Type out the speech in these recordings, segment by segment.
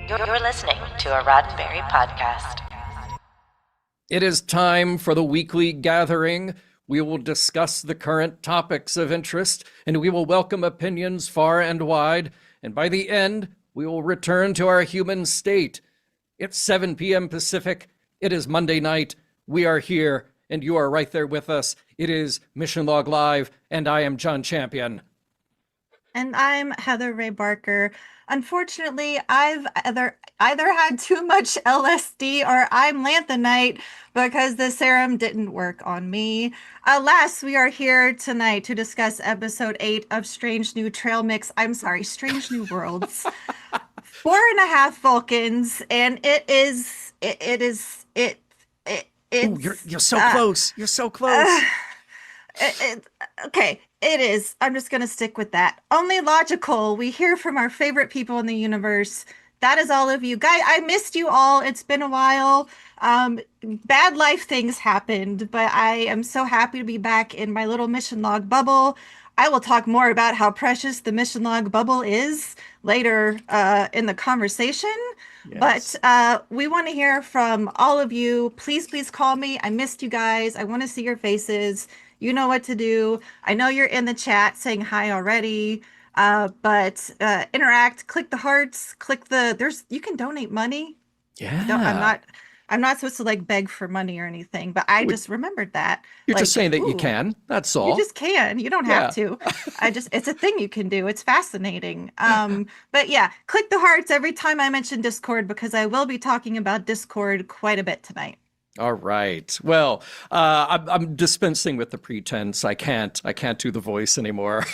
You're listening to a Roddenberry podcast. It is time for the weekly gathering. We will discuss the current topics of interest, and we will welcome opinions far and wide. And by the end, we will return to our human state. It's 7 p.m. Pacific. It is Monday night. We are here, and you are right there with us. It is Mission Log Live, and I am John Champion. And I'm Heather Ray Barker. Unfortunately, I've either had too much LSD or I'm lanthanite because the serum didn't work on me. Alas, we are here tonight to discuss episode 8 of Strange New Strange New Worlds. 4.5 Vulcans, and it's Ooh, you're so close. You're so close. Okay, it is. I'm just going to stick with that. Only logical. We hear from our favorite people in the universe. That is all of you. Guys, I missed you all. It's been a while. Bad life things happened, but I am so happy to be back in my little mission log bubble. I will talk more about how precious the mission log bubble is later in the conversation. Yes. But we want to hear from all of you. Please call me. I missed you guys. I want to see your faces. You know what to do. I know you're in the chat saying hi already, but interact, click the hearts, you can donate money. Yeah. I'm not supposed to like beg for money or anything, but I just remembered that. You're just saying that you can. That's all. You just can. You don't have to. It's a thing you can do. It's fascinating. But yeah, click the hearts every time I mention Discord because I will be talking about Discord quite a bit tonight. All right. Well, I'm dispensing with the pretense. I can't do the voice anymore.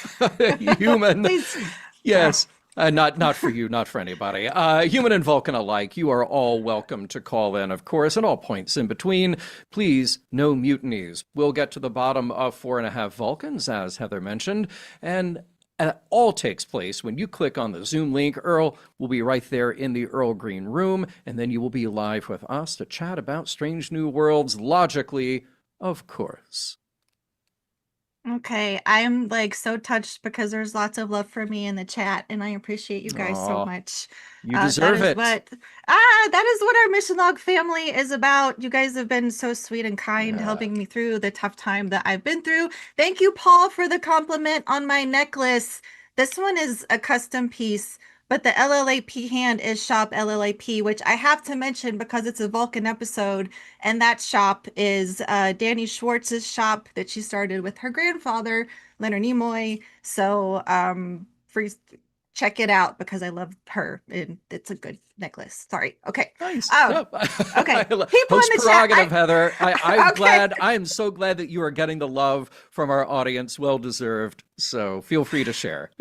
Human. Please. Yes. Not for you, not for anybody. Human and Vulcan alike, you are all welcome to call in, of course, and all points in between. Please, no mutinies. We'll get to the bottom of 4.5 Vulcans, as Heather mentioned, and it all takes place when you click on the Zoom link. Earl will be right there in the Earl Green room, and then you will be live with us to chat about Strange New Worlds, logically, of course. Okay, I'm like so touched because there's lots of love for me in the chat, and I appreciate you guys so much. You deserve it. That is what our Mission Log family is about. You guys have been so sweet and kind, helping me through the tough time that I've been through. Thank you, Paul, for the compliment on my necklace. This one is a custom piece, but the LLAP hand is shop LLAP, which I have to mention because it's a Vulcan episode, and that shop is Danny Schwartz's shop that she started with her grandfather, Leonard Nimoy. So check it out because I love her, and it's a good necklace. Sorry. Okay. Nice. Okay. People Host in the prerogative, chat. Heather. I'm Okay. glad. I am so glad that you are getting the love from our audience. Well deserved. So feel free to share.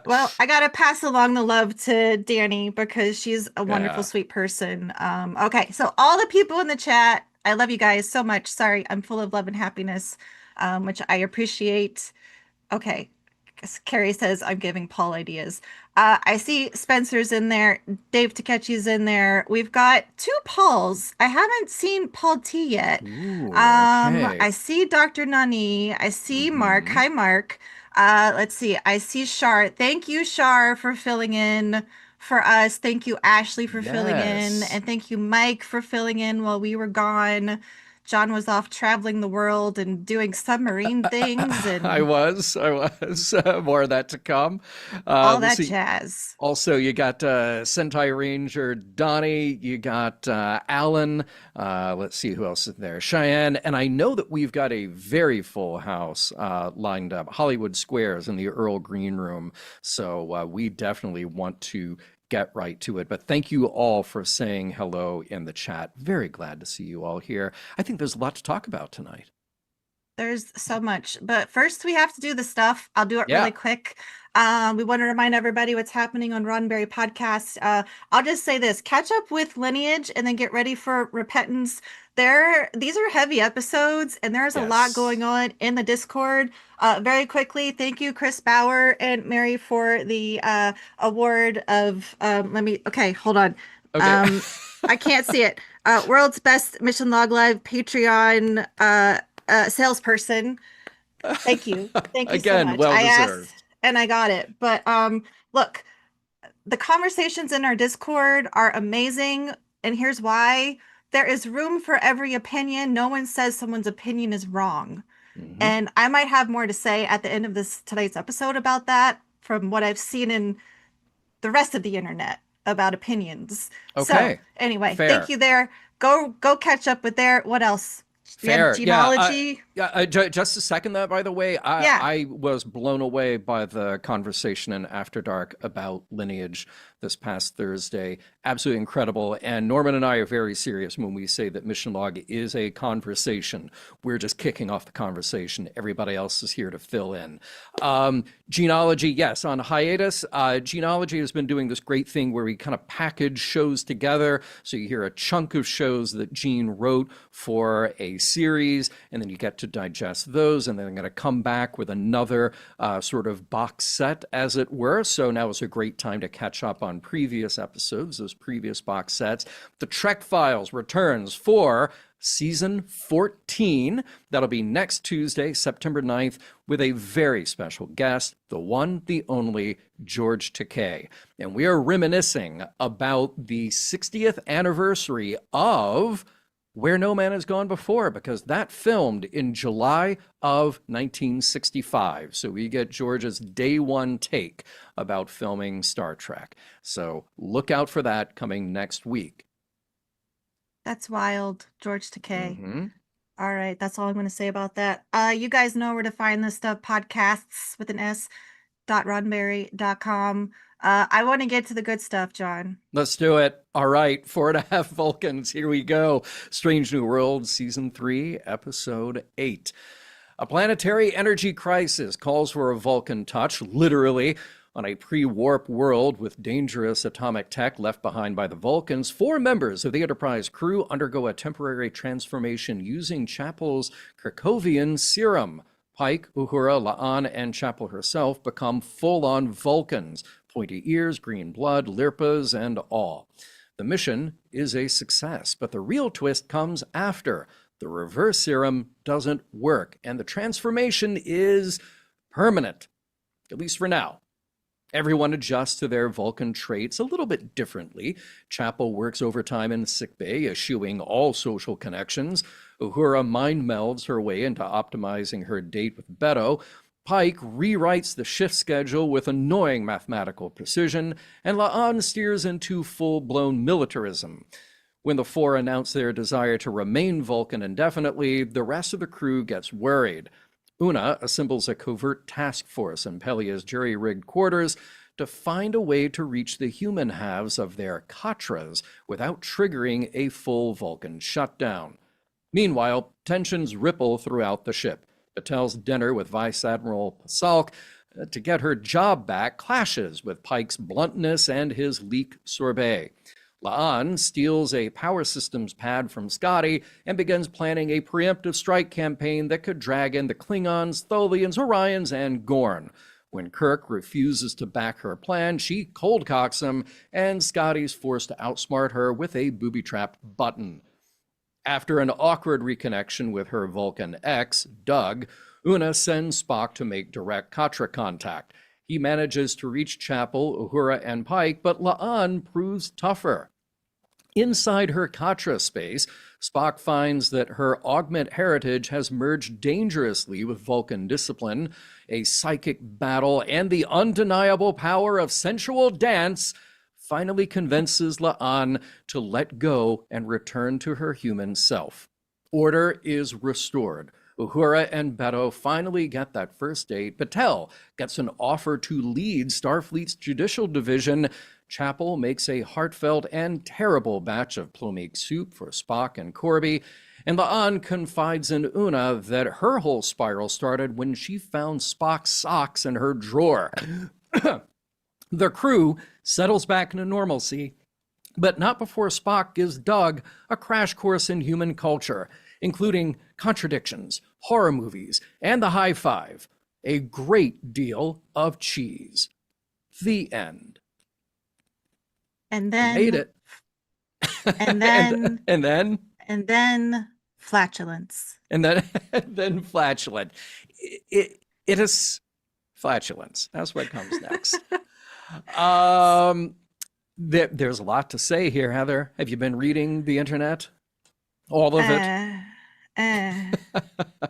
Well, I gotta pass along the love to Danny because she's a wonderful, sweet person. Okay, so all the people in the chat, I love you guys so much. Sorry, I'm full of love and happiness, which I appreciate. Okay, Carrie says I'm giving Paul ideas. I see Spencer's in there. Dave Takechi's in there. We've got 2 Pauls. I haven't seen Paul T yet. Ooh, okay. I see Dr. Nani. I see Mark. Hi, Mark. Let's see. I see Shar. Thank you, Shar, for filling in for us. Thank you, Ashley, for filling in. And thank you, Mike, for filling in while we were gone. John was off traveling the world and doing submarine things. And I was. More of that to come. All that jazz. Also, you got Sentai Ranger Donnie. You got Alan. Let's see who else is there. Cheyenne. And I know that we've got a very full house lined up. Hollywood Squares in the Earl Green room. So we definitely want to get right to it. But thank you all for saying hello in the chat. Very glad to see you all here. I think there's a lot to talk about tonight. There's so much, but first we have to do the stuff. I'll do it really quick. We want to remind everybody what's happening on Roddenberry podcast. I'll just say this: catch up with Lineage, and then get ready for Repentance. These are heavy episodes, and there's a lot going on in the Discord. Very quickly, thank you, Chris Bauer and Mary, for the award of. Okay, hold on. Okay. I can't see it. World's Best Mission Log Live Patreon salesperson. Thank you. Thank you Again, so much. well I deserved. asked and I got it. But look, The conversations in our Discord are amazing, and here's why. There is room for every opinion. No one says someone's opinion is wrong. Mhm. And I might have more to say at the end of today's episode about that from what I've seen in the rest of the internet about opinions. So Okay. anyway, thank Fair. you there. Go catch up with there. What else? We have Fair. Yeah. genealogy. Just to second that, by the way, Yeah. I was blown away by the conversation in After Dark about lineage this past Thursday. Absolutely incredible. And Norman and I are very serious when we say that Mission Log is a conversation. We're just kicking off the conversation. Everybody else is here to fill in. Genealogy, yes, on hiatus. Genealogy has been doing this great thing where we kind of package shows together. So you hear a chunk of shows that Gene wrote for a series, and then you get to digest those, and then I'm going to come back with another sort of box set, as it were. So now is a great time to catch up on previous episodes, those previous box sets. The Trek Files returns for season 14. That'll be next Tuesday, September 9th, with a very special guest, the one, the only, George Takei. And we are reminiscing about the 60th anniversary of Where No Man Has Gone Before, because that filmed in July of 1965. So we get George's day one take about filming Star Trek. So look out for that coming next week. That's wild. George Takei. Mhm. All right, that's all I'm going to say about that. You guys know where to find this stuff, podcasts with an S, .roddenberry.com. I want to get to the good stuff, John. Let's do it. All right, 4.5 Vulcans. Here we go. Strange New World, Season 3, Episode 8. A planetary energy crisis calls for a Vulcan touch, literally. On a pre-warp world with dangerous atomic tech left behind by the Vulcans, 4 members of the Enterprise crew undergo a temporary transformation using Chapel's Krakovian serum. Pike, Uhura, La'an, and Chapel herself become full-on Vulcans. Pointy ears, green blood, lirpas, and all. The mission is a success, but the real twist comes after. The reverse serum doesn't work, and the transformation is permanent, at least for now. Everyone adjusts to their Vulcan traits a little bit differently. Chapel works overtime in sickbay, eschewing all social connections. Uhura mind melds her way into optimizing her date with Beto. Pike rewrites the shift schedule with annoying mathematical precision, and La'an steers into full-blown militarism. When the 4 announce their desire to remain Vulcan indefinitely, the rest of the crew gets worried. Una assembles a covert task force in Pelia's jury-rigged quarters to find a way to reach the human halves of their katras without triggering a full Vulcan shutdown. Meanwhile, tensions ripple throughout the ship. Patel's dinner with Vice Admiral Pasalk to get her job back clashes with Pike's bluntness and his leek sorbet. La'an steals a power systems pad from Scotty and begins planning a preemptive strike campaign that could drag in the Klingons, Tholians, Orions, and Gorn. When Kirk refuses to back her plan, she cold-cocks him, and Scotty's forced to outsmart her with a booby-trapped button. After an awkward reconnection with her Vulcan ex, Doug, Una sends Spock to make direct katra contact. He manages to reach Chapel, Uhura, and Pike, but La'an proves tougher. Inside her katra space, Spock finds that her augment heritage has merged dangerously with Vulcan discipline. A psychic battle and the undeniable power of sensual dance finally convinces La'an to let go and return to her human self. Order is restored. Uhura and Beto finally get that first date. Patel gets an offer to lead Starfleet's Judicial Division. Chapel makes a heartfelt and terrible batch of plomeek soup for Spock and Corby. And La'an confides in Una that her whole spiral started when she found Spock's socks in her drawer. The crew settles back into normalcy, but not before Spock gives Doug a crash course in human culture, including contradictions, horror movies, and the high five. A great deal of cheese. The end. And then Made it. And then and then flatulence. And then flatulent. It is flatulence. That's what comes next. There's a lot to say here, Heather. Have you been reading the internet? All of it? Uh, uh.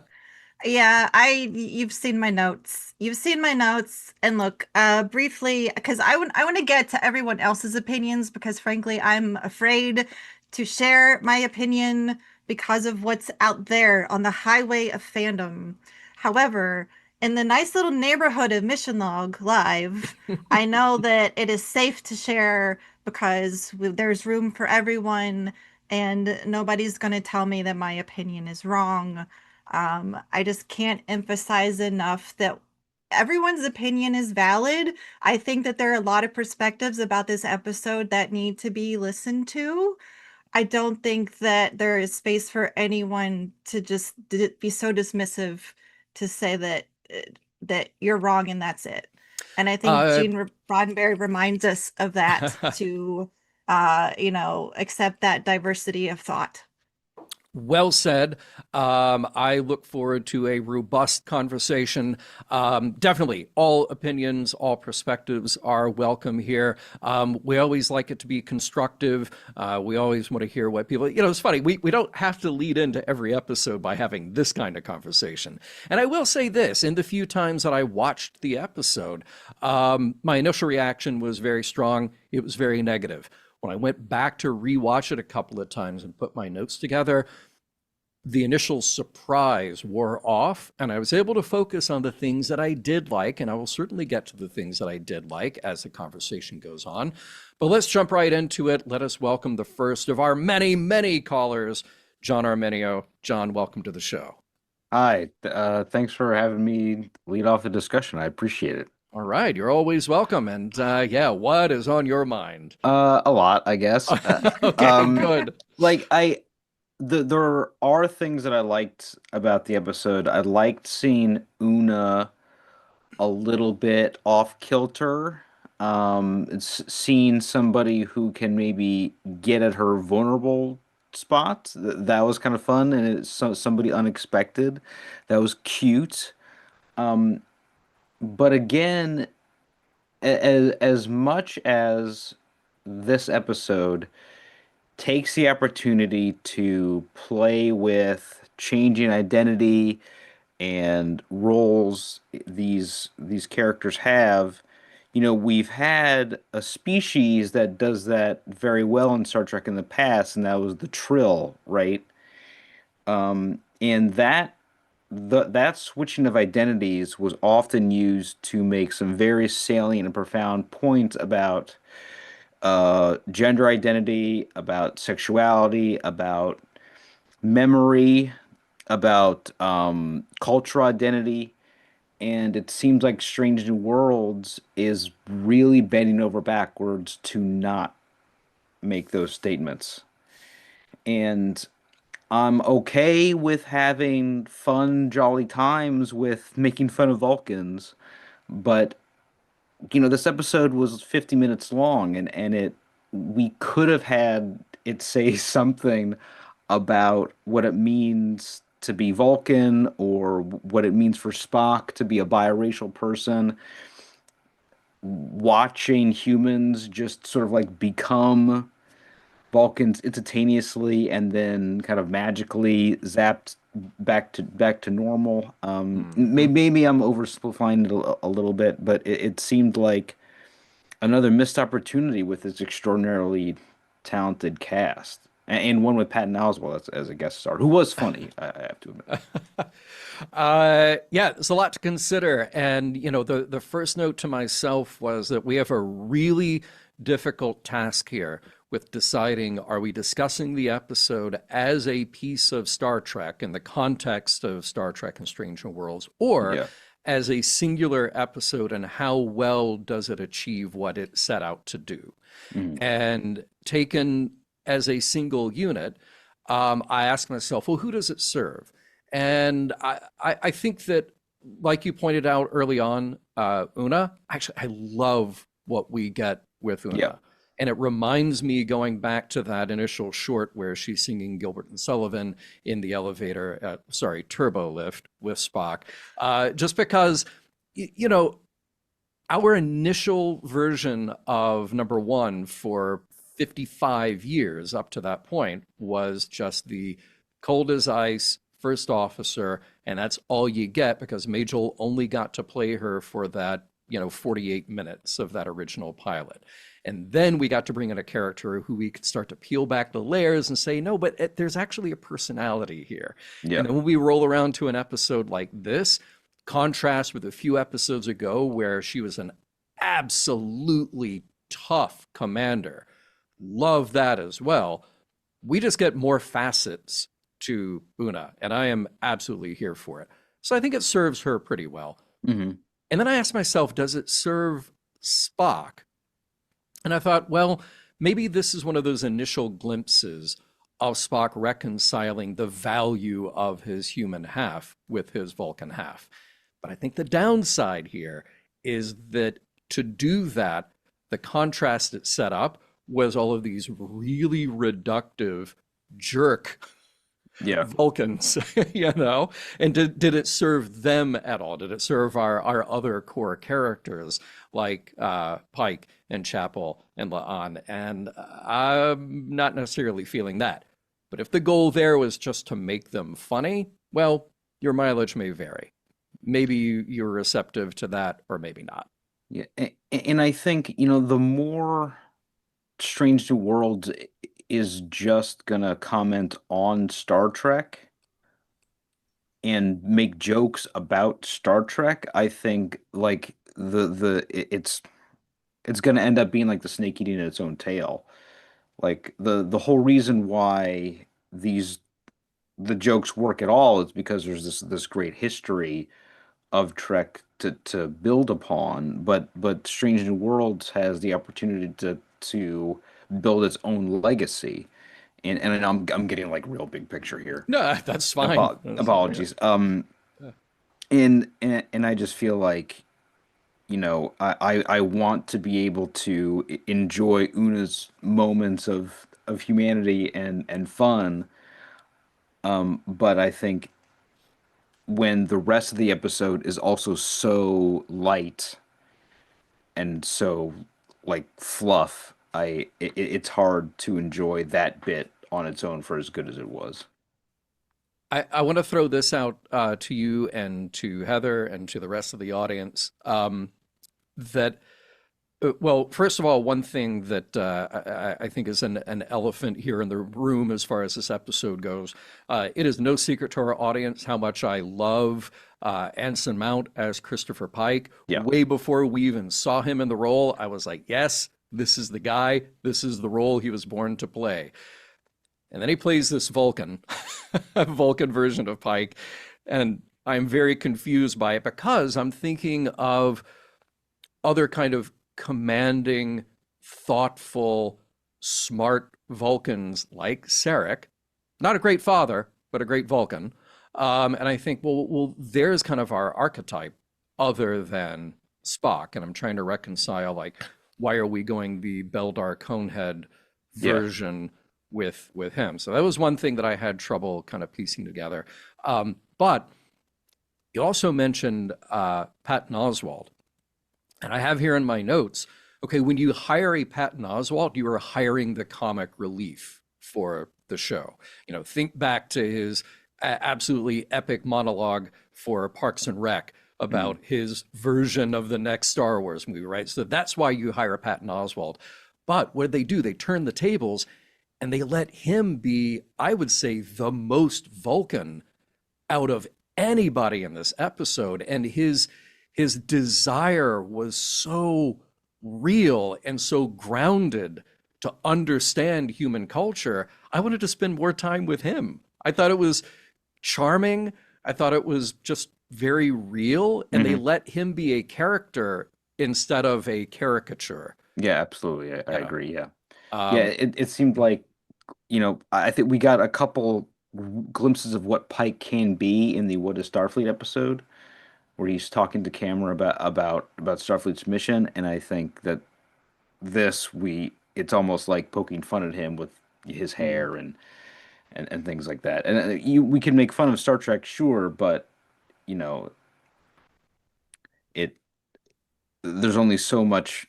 Yeah, you've seen my notes. You've seen my notes. And look, briefly, because I want to get to everyone else's opinions because frankly, I'm afraid to share my opinion because of what's out there on the highway of fandom. However, in the nice little neighborhood of Mission Log Live, I know that it is safe to share because there's room for everyone and nobody's going to tell me that my opinion is wrong. I just can't emphasize enough that everyone's opinion is valid. I think that there are a lot of perspectives about this episode that need to be listened to. I don't think that there is space for anyone to just be so dismissive to say that you're wrong and that's it. And I think Uh, Gene Roddenberry reminds us of that to accept that diversity of thought. Well said. I look forward to a robust conversation. Definitely, all opinions, all perspectives are welcome here. We always like it to be constructive. We always want to hear what people, it's funny, we don't have to lead into every episode by having this kind of conversation. And I will say this, in the few times that I watched the episode, my initial reaction was very strong. It was very negative. When I went back to rewatch it a couple of times and put my notes together, the initial surprise wore off, and I was able to focus on the things that I did like, and I will certainly get to the things that I did like as the conversation goes on. But let's jump right into it. Let us welcome the first of our many, many callers, John Armenio. John, welcome to the show. Hi, thanks for having me lead off the discussion. I appreciate it. All right, you're always welcome. And yeah, what is on your mind? A lot, I guess. Okay, good. There are things that I liked about the episode. I liked seeing Una a little bit off kilter. It's seeing somebody who can maybe get at her vulnerable spots. That was kind of fun, and it's somebody unexpected. That was cute. But again, as much as this episode takes the opportunity to play with changing identity and roles these characters have, we've had a species that does that very well in Star Trek in the past, and that was the Trill, right? And that switching of identities was often used to make some very salient and profound points about gender identity, about sexuality, about memory, about cultural identity. And it seems like Strange New Worlds is really bending over backwards to not make those statements. And I'm okay with having fun, jolly times with making fun of Vulcans, but this episode was 50 minutes long, and we could have had it say something about what it means to be Vulcan or what it means for Spock to be a biracial person. Watching humans just sort of like become Vulcans instantaneously and then kind of magically zapped back to normal. Maybe I'm oversimplifying it a little bit, but it seemed like another missed opportunity with this extraordinarily talented cast, and one with Patton Oswalt as a guest star, who was funny, I have to admit. Yeah, there's a lot to consider. And, the first note to myself was that we have a really difficult task here with deciding, are we discussing the episode as a piece of Star Trek in the context of Star Trek and Strange New Worlds, or Yeah. as a singular episode, and how well does it achieve what it set out to do? Mhm. And taken as a single unit, I ask myself, well, who does it serve? And I think that, like you pointed out early on, Una, actually, I love what we get with Una. Yeah. And it reminds me, going back to that initial short where she's singing Gilbert and Sullivan in the elevator, turbo lift with Spock, just because, our initial version of number one for 55 years up to that point was just the cold as ice first officer, and that's all you get because Majel only got to play her for that, 48 minutes of that original pilot. And then we got to bring in a character who we could start to peel back the layers and say, no, but there's actually a personality here. Yeah. And then when we roll around to an episode like this, contrast with a few episodes ago where she was an absolutely tough commander. Love that as well. We just get more facets to Una, and I am absolutely here for it. So I think it serves her pretty well. Hmm. And then I asked myself, does it serve Spock? And I thought, well, maybe this is one of those initial glimpses of Spock reconciling the value of his human half with his Vulcan half. But I think the downside here is that to do that, the contrast it set up was all of these really reductive jerk Yeah. Vulcans, and did it serve them at all? Did it serve our other core characters like Pike and Chapel and La'an? And I'm not necessarily feeling that. But if the goal there was just to make them funny, well, your mileage may vary. Maybe you're receptive to that, or maybe not. Yeah. And I think, the more Strange New Worlds is just gonna comment on Star Trek and make jokes about Star Trek, I think like it's gonna end up being like the snake eating its own tail. Like the whole reason why the jokes work at all is because there's this great history of Trek to build upon, but Strange New Worlds has the opportunity to build its own legacy. And I'm getting like real big picture here. No, that's fine. Apologies. Yeah. And I just feel like, I want to be able to enjoy Una's moments of humanity and fun. But I think when the rest of the episode is also so light and so like fluff, it's hard to enjoy that bit on its own for as good as it was. I want to throw this out to you and to Heather and to the rest of the audience. That Well, first of all, one thing that I think is an elephant here in the room as far as this episode goes, it is no secret to our audience how much I love Anson Mount as Christopher Pike. Yeah. Way before we even saw him in the role, I was like, yes, this is the guy. This is the role he was born to play. And then he plays this Vulcan, Vulcan version of Pike. And I'm very confused by it because I'm thinking of other kind of commanding, thoughtful, smart Vulcans like Sarek. Not a great father, but a great Vulcan. And I think, well, there's kind of our archetype other than Spock. And I'm trying to reconcile, like, why are we going the Beldar Conehead version with him? So that was one thing that I had trouble kind of piecing together. But you also mentioned Patton Oswalt. And I have here in my notes, okay, when you hire a Patton Oswalt, you are hiring the comic relief for the show. You know, think back to his absolutely epic monologue for Parks and Rec about his version of the next Star Wars movie, right? So that's why you hire Patton Oswalt. But what do? They turn the tables and they let him be, I would say, the most Vulcan out of anybody in this episode. And his desire was so real and so grounded to understand human culture. I wanted to spend more time with him. I thought it was charming. I thought it was just very real. And they let him be a character instead of a caricature. Yeah, absolutely. I agree. Yeah. Um, Yeah, it seemed like, I think we got a couple glimpses of what Pike can be in the What is Starfleet episode, where he's talking to camera about Starfleet's mission, and I think that it's almost like poking fun at him with his hair and things like that. And we can make fun of Star Trek, sure, but it there's only so much,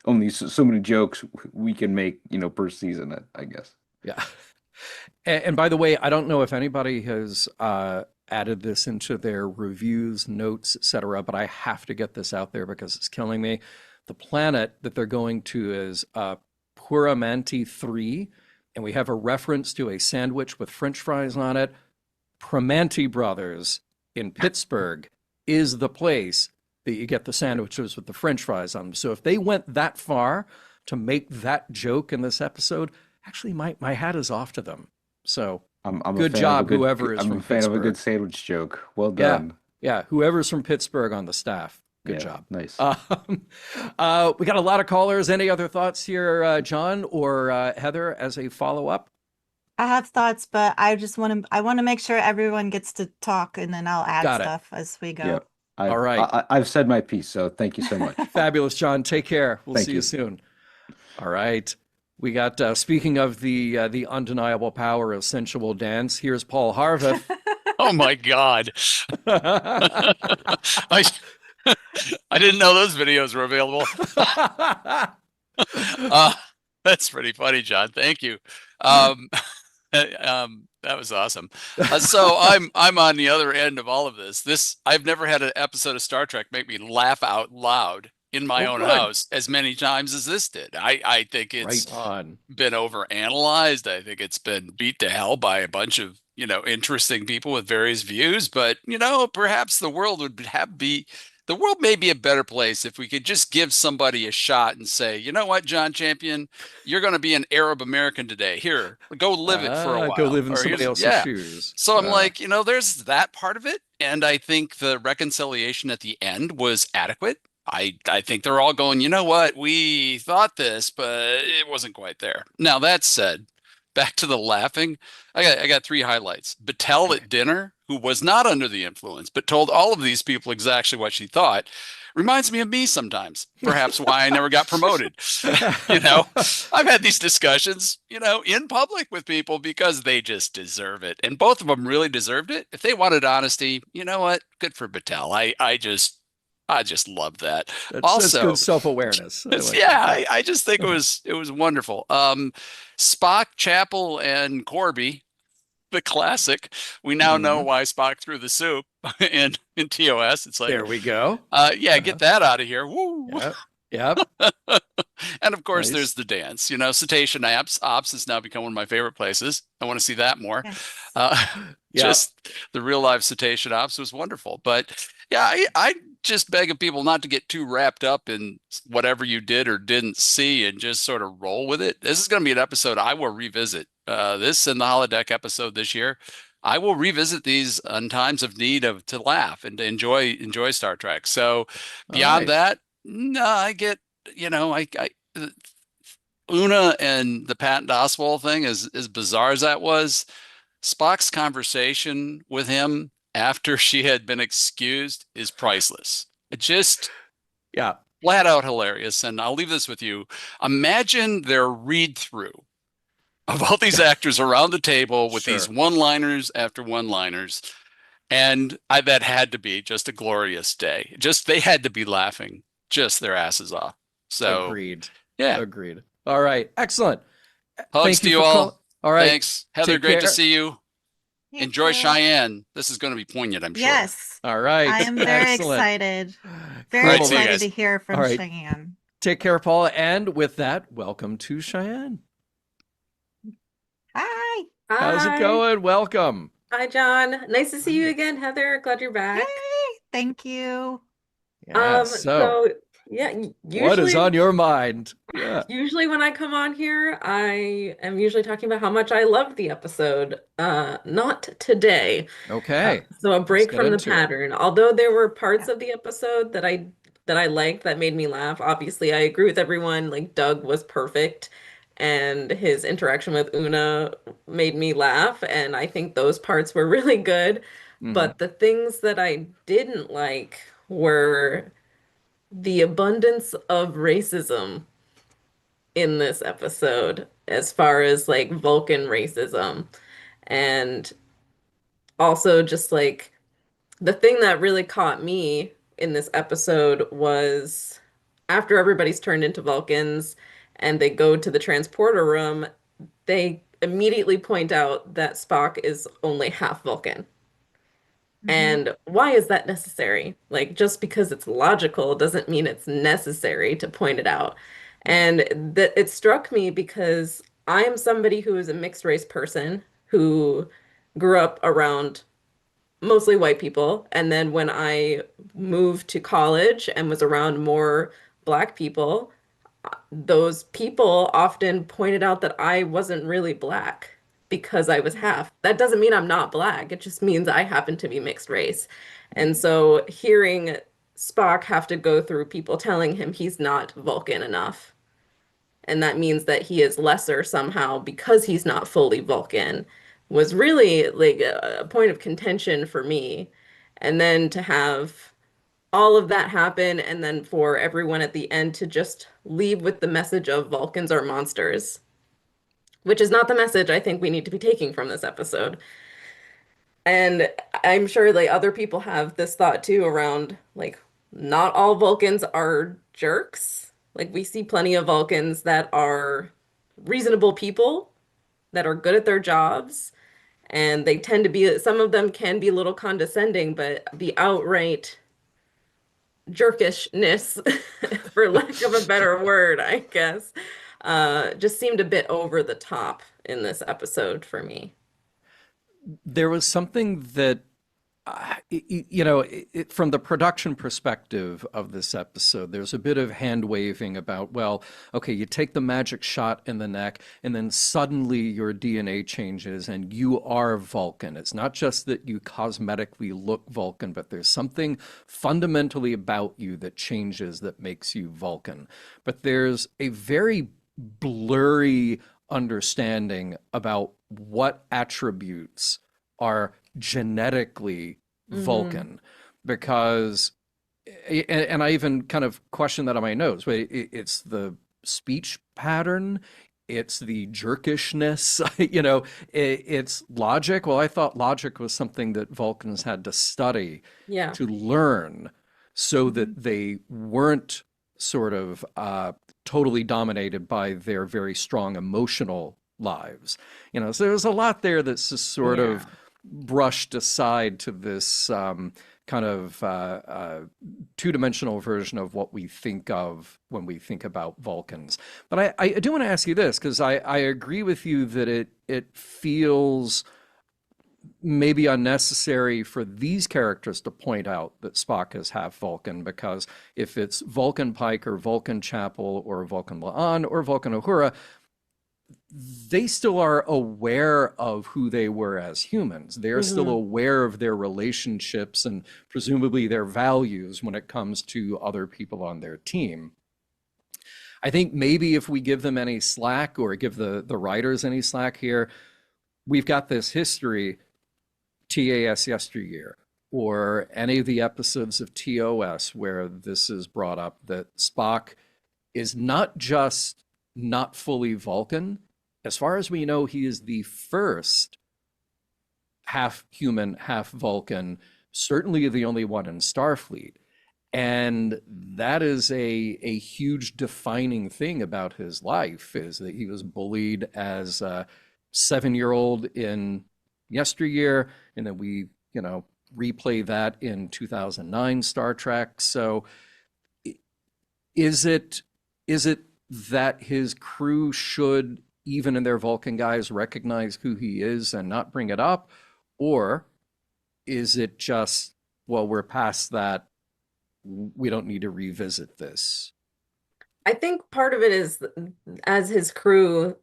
only so many jokes we can make, per season, I guess. Yeah. And by the way, I don't know if anybody has added this into their reviews, notes, etc., but I have to get this out there because it's killing me. The planet that they're going to is Puramanti 3, and we have a reference to a sandwich with French fries on it. Primanti Brothers in Pittsburgh is the place that you get the sandwiches with the French fries on them. So if they went that far to make that joke in this episode, actually my hat is off to them. So I'm a good fan of job, whoever is I'm from a fan of a Pittsburgh. good sandwich joke. Well Yeah, done. yeah, whoever's from Pittsburgh on the staff. Good Yeah, job. nice. We got a lot of callers. Any other thoughts here, John or Heather, as a follow-up? I have thoughts, but I want to make sure everyone gets to talk, and then I'll add Got it. stuff as we go. Yeah. All right. I've said my piece, so thank you so much. Fabulous, John. Take care. We'll Thank see you you. soon. All right. We got, speaking of the undeniable power of sensual dance, here's Paul Harveth. Oh my God. I I didn't know those videos were available. That's pretty funny, John. Thank you. That was awesome. So I'm on the other end of all of this. I've never had an episode of Star Trek make me laugh out loud in my own good. house as many times as this did. I think it's Right on. been overanalyzed. I think it's been beat to hell by a bunch of, interesting people with various views. But, perhaps the world the world may be a better place if we could just give somebody a shot and say, you know what, John Champion, you're going to be an Arab American today. Here, go live it for a while. Go live in Or somebody here's- else's shoes. So I'm like, there's that part of it. And I think the reconciliation at the end was adequate. I think they're all going, you know what, we thought this, but it wasn't quite there. Now, that said, back to the laughing, I got three highlights. Battelle at dinner, who was not under the influence, but told all of these people exactly what she thought, reminds me of me sometimes. Perhaps why I never got promoted. I've had these discussions, in public with people because they just deserve it. And both of them really deserved it. If they wanted honesty, you know what? Good for Battelle. I just love that. That's good self-awareness. I just think it was wonderful. Spock, Chapel, and Corby, the classic. We now know why Spock threw the soup in TOS. It's like, there we go. Get that out of here. Woo. Yep. And of course, Nice. there's the dance. Cetacean Ops has now become one of my favorite places. I want to see that more. Yes. Just the real life Cetacean Ops was wonderful. But yeah, I just beg of people not to get too wrapped up in whatever you did or didn't see and just sort of roll with it. This is going to be an episode I will revisit. This and the holodeck episode this year. I will revisit these on times of need to laugh and to enjoy Star Trek. So beyond that, no, I get, I Una and the Patton Oswalt thing, as bizarre as that was, Spock's conversation with him after she had been excused is priceless. It just flat out hilarious. And I'll leave this with you. Imagine their read through of all these actors around the table with these one-liners after one-liners. And that had to be just a glorious day. They had to be laughing just their asses off. So agreed. Yeah. Agreed. All right. Excellent. Hugs to you all. All right. Thanks. Heather, Take great to care. see you. Thank Enjoy you. Cheyenne. This is going to be poignant, I'm sure. Yes. All right. I am very Excellent. excited. All Very right, see you excited guys. to hear from All right. Cheyenne. Take care, Paul. And with that, welcome to Cheyenne. Hi. How's it Hi. going? Welcome. Hi, John. Nice to see you again, Heather. Glad you're back. Yay. Thank you. Yeah. So, yeah, what is on your mind? Yeah. usually when I come on here, I am usually talking about how much I loved the episode. Not today. Okay. So a break get from the into it. pattern. Although there were parts of the episode that I liked that made me laugh. Obviously, I agree with everyone. Like Doug was perfect, and his interaction with Una made me laugh, and I think those parts were really good. Mhm. But the things that I didn't like were the abundance of racism in this episode, as far as like Vulcan racism, and also just like the thing that really caught me in this episode was after everybody's turned into Vulcans and they go to the transporter room, they immediately point out that Spock is only half Vulcan. Mhm. And why is that necessary? Like, just because it's logical doesn't mean it's necessary to point it out. Yeah. And that it struck me because I am somebody who is a mixed race person who grew up around mostly white people. And then when I moved to college and was around more black people, those people often pointed out that I wasn't really black because I was half. That doesn't mean I'm not black. It just means I happen to be mixed race. And so hearing Spock have to go through people telling him he's not Vulcan enough, and that means that he is lesser somehow because he's not fully Vulcan, was really like a point of contention for me. And then to have all of that happen, and then for everyone at the end to just leave with the message of Vulcans are monsters, which is not the message I think we need to be taking from this episode. And I'm sure like other people have this thought too around like not all Vulcans are jerks. Like we see plenty of Vulcans that are reasonable people that are good at their jobs, and they tend to be, some of them can be a little condescending, but the outright jerkishness, for lack of a better word, I guess, just seemed a bit over the top in this episode for me. There was something that you know, from the production perspective of this episode, there's a bit of hand waving about, well, okay, you take the magic shot in the neck, and then suddenly your DNA changes and you are Vulcan. It's not just that you cosmetically look Vulcan, but there's something fundamentally about you that changes that makes you Vulcan. But there's a very blurry understanding about what attributes are genetically Hmm. Vulcan, because and I even kind of question that on my notes. But it's the speech pattern, it's the jerkishness, it's logic. Well, I thought logic was something that Vulcans had to study Yeah. to learn so Mhm. that they weren't sort of totally dominated by their very strong emotional lives. So there's a lot there that's just sort of Yeah. brushed aside to this kind of two-dimensional version of what we think of when we think about Vulcans. But I do want to ask you this, because I agree with you that it feels maybe unnecessary for these characters to point out that Spock is half Vulcan, because if it's Vulcan Pike or Vulcan Chapel or Vulcan La'an or Vulcan Uhura, they still are aware of who they were as humans. They're still Hmm. aware of their relationships and presumably their values when it comes to other people on their team. I think maybe if we give them any slack, or give the writers any slack here, we've got this history, TAS Yesteryear, or any of the episodes of TOS where this is brought up, that Spock is not just not fully Vulcan. As far as we know, he is the first half human, half Vulcan, certainly the only one in Starfleet. And that is a huge defining thing about his life, is that he was bullied as a 7-year-old in Yesteryear, and then we, replay that in 2009 Star Trek. So is it is it that his crew should, even in their Vulcan guys, recognize who he is and not bring it up? Or is it just, well, we're past that, we don't need to revisit this? I think part of it is as his crew,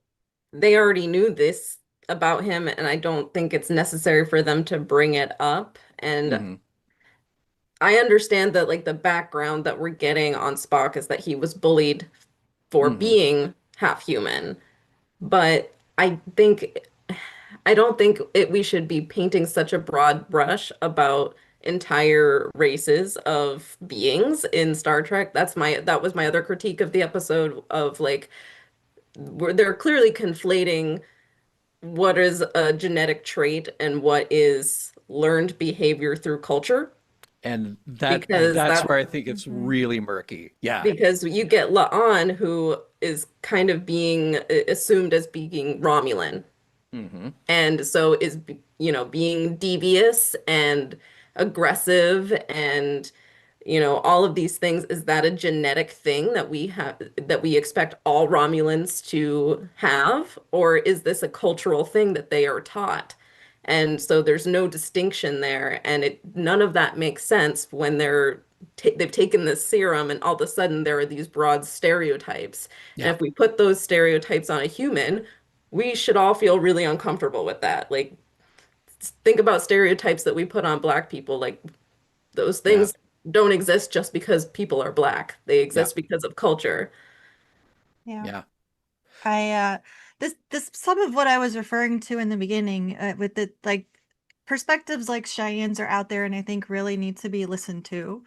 they already knew this about him, and I don't think it's necessary for them to bring it up. And Hmm. I understand that like the background that we're getting on Spock is that he was bullied for Hmm. being half human. But I don't think we should be painting such a broad brush about entire races of beings in Star Trek. That was my other critique of the episode of like where they're clearly conflating what is a genetic trait and what is learned behavior through culture. And because that's that where I think it's Mhm. really murky. Yeah. because you get La'an, who is kind of being assumed as being Romulan, Hmm. and so is being devious and aggressive and all of these things. Is that a genetic thing that we have, that we expect all Romulans to have, or is this a cultural thing that they are taught? And so there's no distinction there, and none of that makes sense when they've taken this serum and all of a sudden there are these broad stereotypes. And Yeah. if we put those stereotypes on a human, we should all feel really uncomfortable with that. Like, think about stereotypes that we put on Black people. Like, those Yeah. things don't exist just because people are Black. They Yeah. exist because of culture. Yeah. Yeah. I this some of what I was referring to in the beginning with the like perspectives like Cheyenne's are out there and I think really need to be listened to.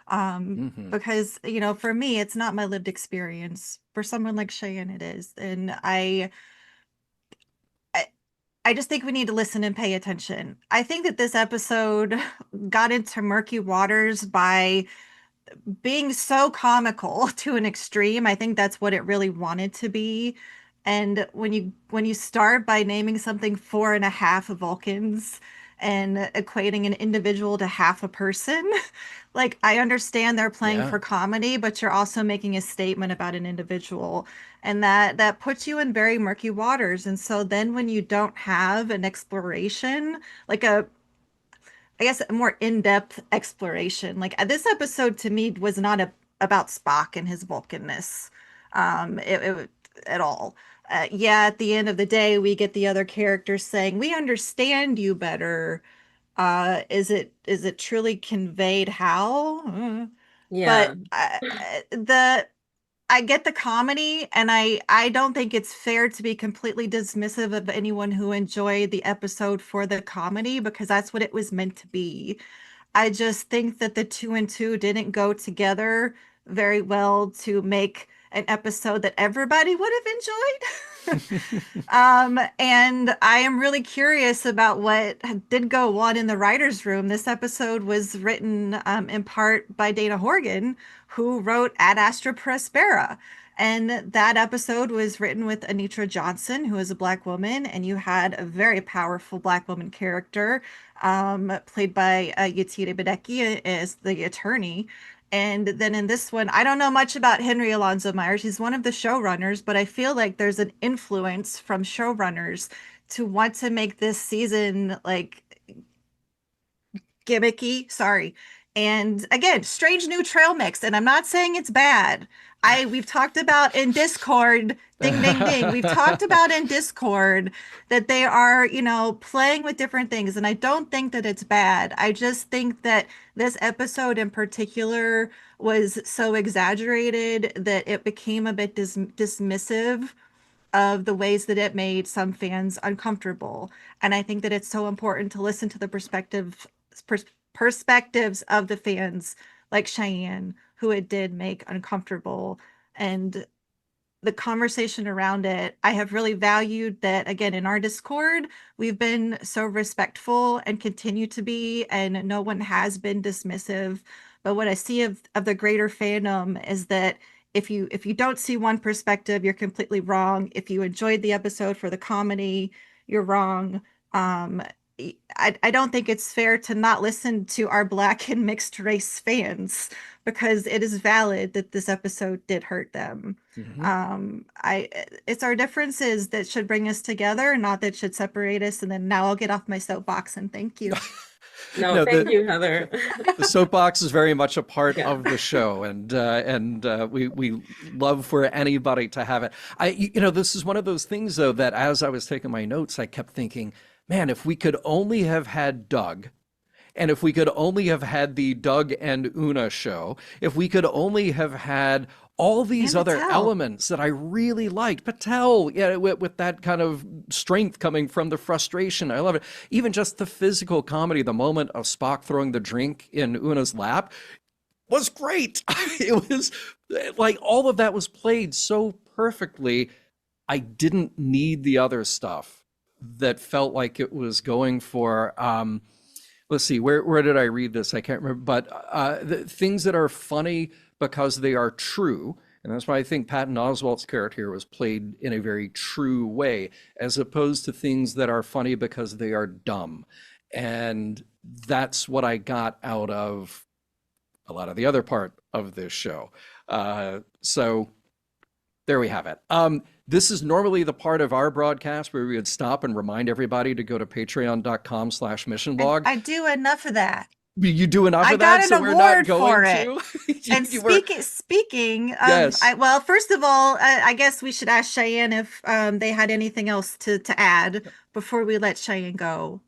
Hmm. Because for me it's not my lived experience. For someone like Cheyenne it is. And I I just think we need to listen and pay attention. I think that this episode got into murky waters by being so comical to an extreme. I think that's what it really wanted to be. And when you start by naming something four and a half Vulcans and equating an individual to half a person, like I understand they're playing Yeah. for comedy, but you're also making a statement about an individual. And that puts you in very murky waters. And so then when you don't have an exploration, like I guess a more in-depth exploration. Like this episode to me was not about Spock and his Vulcanness, at all. Yeah, at the end of the day, we get the other characters saying, "We understand you better." Is it truly conveyed how? Yeah. But the I get the comedy, and I don't think it's fair to be completely dismissive of anyone who enjoyed the episode for the comedy because that's what it was meant to be. I just think that the two and two didn't go together very well to make an episode that everybody would have enjoyed. And I am really curious about what did go on in the writer's room. This episode was written in part by Dana Horgan, who wrote Ad Astra Prospera. And that episode was written with Anitra Johnson, who is a Black woman, and you had a very powerful Black woman character, played by Yetide Badecki as the attorney. And then in this one, I don't know much about Henry Alonso Myers. He's one of the showrunners, but I feel like there's an influence from showrunners to want to make this season like gimmicky. Sorry. And again, strange new trail mix. And I'm not saying it's bad. We've talked about in Discord, ding ding ding. We've talked about in Discord that they are, playing with different things. And I don't think that it's bad. I just think that this episode in particular was so exaggerated that it became a bit dismissive of the ways that it made some fans uncomfortable. And I think that it's so important to listen to the pers- perspectives of the fans like Cheyenne, who it did make uncomfortable. And the conversation around it, I have really valued that again in our Discord, we've been so respectful and continue to be, and no one has been dismissive. But what I see of the greater fandom is that if you don't see one perspective, you're completely wrong. If you enjoyed the episode for the comedy, you're wrong. Um, I don't think it's fair to not listen to our Black and mixed race fans because it is valid that this episode did hurt them. Hmm. It's our differences that should bring us together, not that should separate us. And then now I'll get off my soapbox and thank you. No, No, thank you, Heather. the soapbox is very much a part Yeah. of the show, and we love for anybody to have it. This is one of those things though that as I was taking my notes, I kept thinking, man, if we could only have had Doug. And if we could only have had the Doug and Una show, if we could only have had all these And other Patel. elements that I really liked, Patel, yeah, with that kind of strength coming from the frustration, I love it. Even just the physical comedy, the moment of Spock throwing the drink in Una's lap was great. It was like all of that was played so perfectly. I didn't need the other stuff that felt like it was going for. let's see, where did I read this? I can't remember, but the things that are funny because they are true. And that's why I think Patton Oswalt's character here was played in a very true way, as opposed to things that are funny because they are dumb. And that's what I got out of a lot of the other part of this show. So there we have it. This is normally the part of our broadcast where we would stop and remind everybody to go to patreon.com/mission log. I do enough of that. You do enough I of got that, an so we're not award for going it. to. And speaking of, Yes. well, first of all, I guess we should ask Cheyenne if they had anything else to add before we let Cheyenne go.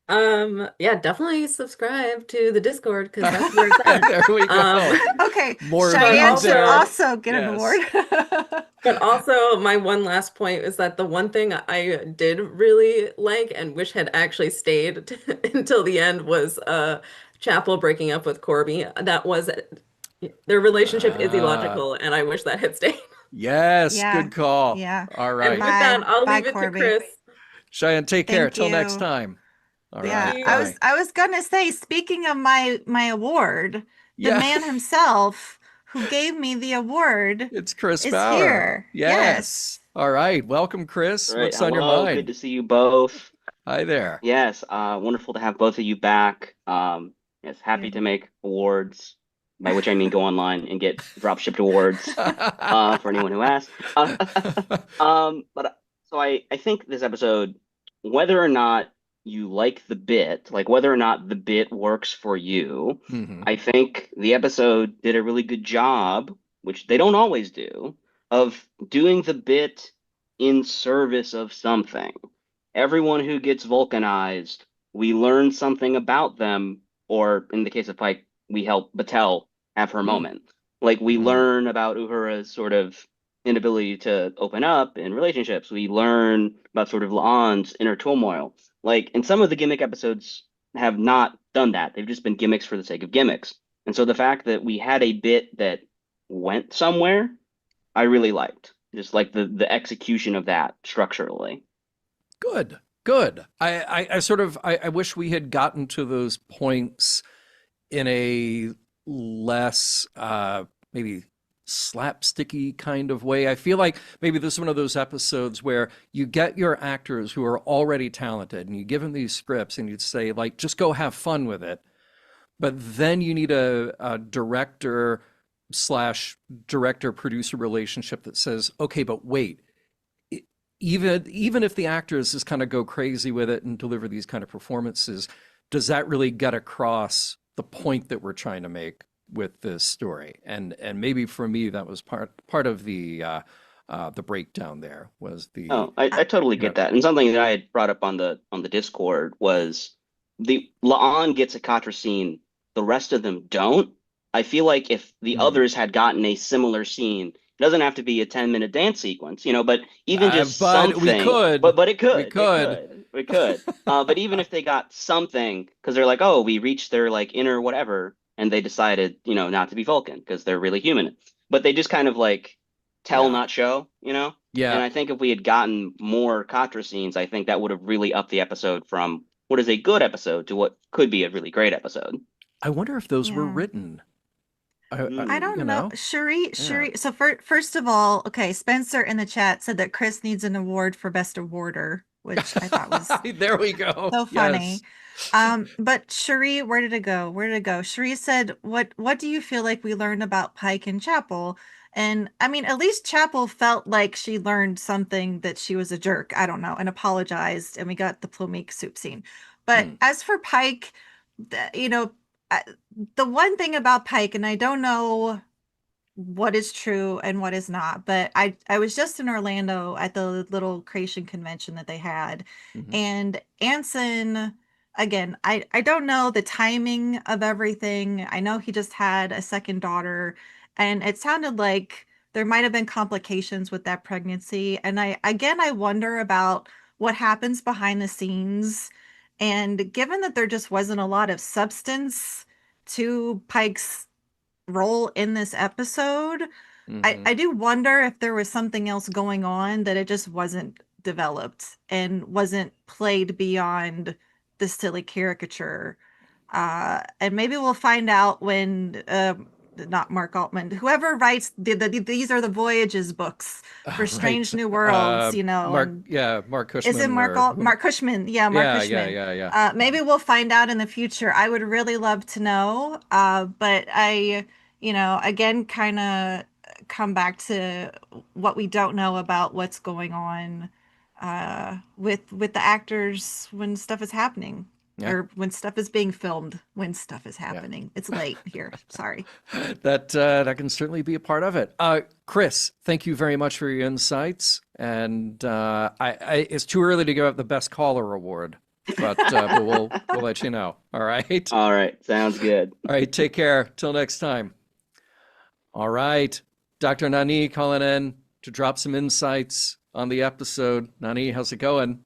Yeah, definitely subscribe to the Discord because that's where it's at. There we go. Okay, More Cheyenne views should there. also get an Yes. award. But also, my one last point is that the one thing I did really like and wish had actually stayed until the end was Chapel breaking up with Corby. That was their relationship is illogical, and I wish that had stayed. Yes, Yeah, good call. yeah. All And right. with that, I'll Bye, leave it Corby. to Chris. Cheyenne, take care. Thank Till next you. time. All Yeah, right. Bye. I was gonna say, speaking of my award, the Yeah. man himself who gave me the award It's Chris is Bauer. here. Yes. All right. Welcome, Chris. All right, What's on your hello. mind? Good to see you both. Hi there. Yes, wonderful to have both of you back. Yes, happy to make awards, by which I mean go online and get drop shipped awards for anyone who asks. But so I think this episode, whether or not you like the bit, like whether or not the bit works for you, Mhm. I think the episode did a really good job, which they don't always do, of doing the bit in service of something. Everyone who gets vulcanized, we learn something about them, or in the case of Pike, we help Battelle have her moment. Like we learn about Uhura's sort of inability to open up in relationships. We learn about sort of La'an's inner turmoil. Like, and some of the gimmick episodes have not done that. They've just been gimmicks for the sake of gimmicks. And so the fact that we had a bit that went somewhere, I really liked. Just like the execution of that structurally. Good. Good. I wish we had gotten to those points in a less maybe slapsticky kind of way. I feel like maybe this is one of those episodes where you get your actors who are already talented and you give them these scripts and you'd say, like, just go have fun with it. But then you need a director slash director producer relationship that says, okay, but wait, even if the actors just kind of go crazy with it and deliver these kind of performances, does that really get across the point that we're trying to make with this story? And maybe for me, that was part of the breakdown there was the. Oh, I totally get that. And something that I had brought up on the Discord was the La'an gets a katra scene, the rest of them don't. I feel like if the others had gotten a similar scene, it doesn't have to be a 10-minute dance sequence, but even just but something. we could. But it could. We could. We could. But even if they got something, because they're like, oh, we reached their like inner whatever, and they decided, not to be Vulcan because they're really human. But they just kind of like tell, not show, Yeah. And I think if we had gotten more katra scenes, I think that would have really upped the episode from what is a good episode to what could be a really great episode. I wonder if those were Yeah. written. I don't know. Cherie. Yeah. So first of all, okay, Spencer in the chat said that Chris needs an award for best awarder, which I thought was There we go. so funny. Yes. But Cherie, where did it go? Cherie said, what do you feel like we learned about Pike and Chapel? And I mean, at least Chapel felt like she learned something, that she was a jerk. I don't know, and apologized, and we got the Plomeek soup scene. But as for Pike, the one thing about Pike, and I don't know what is true and what is not, but I was just in Orlando at the little creation convention that they had, and Anson, again, I don't know the timing of everything. I know he just had a second daughter, and it sounded like there might have been complications with that pregnancy. And I wonder about what happens behind the scenes. And given that there just wasn't a lot of substance to Pike's role in this episode, I do wonder if there was something else going on that it just wasn't developed and wasn't played beyond this silly caricature. And maybe we'll find out when not Mark Altman, whoever writes These Are the Voyages books for Strange Right. New Worlds, Mark, and Mark is it Cushman Mark Cushman? Yeah, Mark Cushman. yeah. Maybe we'll find out in the future. I would really love to know. But I, again, kind of come back to what we don't know about what's going on with the actors when stuff is happening. Yeah. Or when stuff is being filmed, when stuff is happening. It's late here. Sorry. That can certainly be a part of it. Chris, thank you very much for your insights. And it's too early to give out the best caller award, but we'll let you know. All right. All right. Sounds good. All right. Take care. Till next time. All right. Dr. Nani calling in to drop some insights on the episode. Nani, how's it going?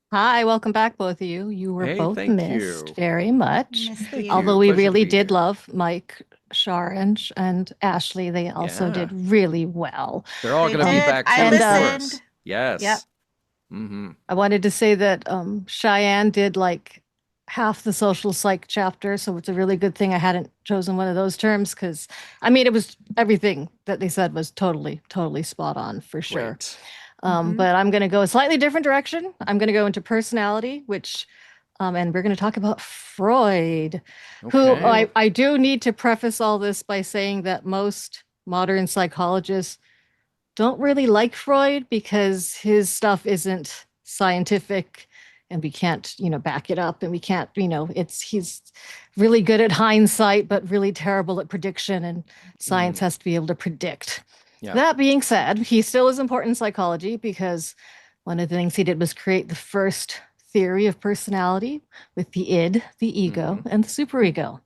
Hi, welcome back, both of you. You were Hey, both thank missed you. very much. Missed Thank you. Although you. we Pleasure to really be did here. love Mike, Shar, and Ashley. They also Yeah. did really well. They're all They going to be did. back too, I of listened. course. Yes. Yep. Mm-hmm. I wanted to say that Cheyenne did like half the social psych chapter, so it's a really good thing I hadn't chosen one of those terms because, I mean, it was everything that they said was totally, totally spot on for sure. Great. But I'm going to go a slightly different direction. I'm going to go into personality, which, and we're going to talk about Freud, who Okay. I do need to preface all this by saying that most modern psychologists don't really like Freud because his stuff isn't scientific and we can't, back it up and we can't, he's really good at hindsight, but really terrible at prediction and science has to be able to predict. Yeah. That being said, he still is important in psychology because one of the things he did was create the first theory of personality with the id, the ego, and the superego.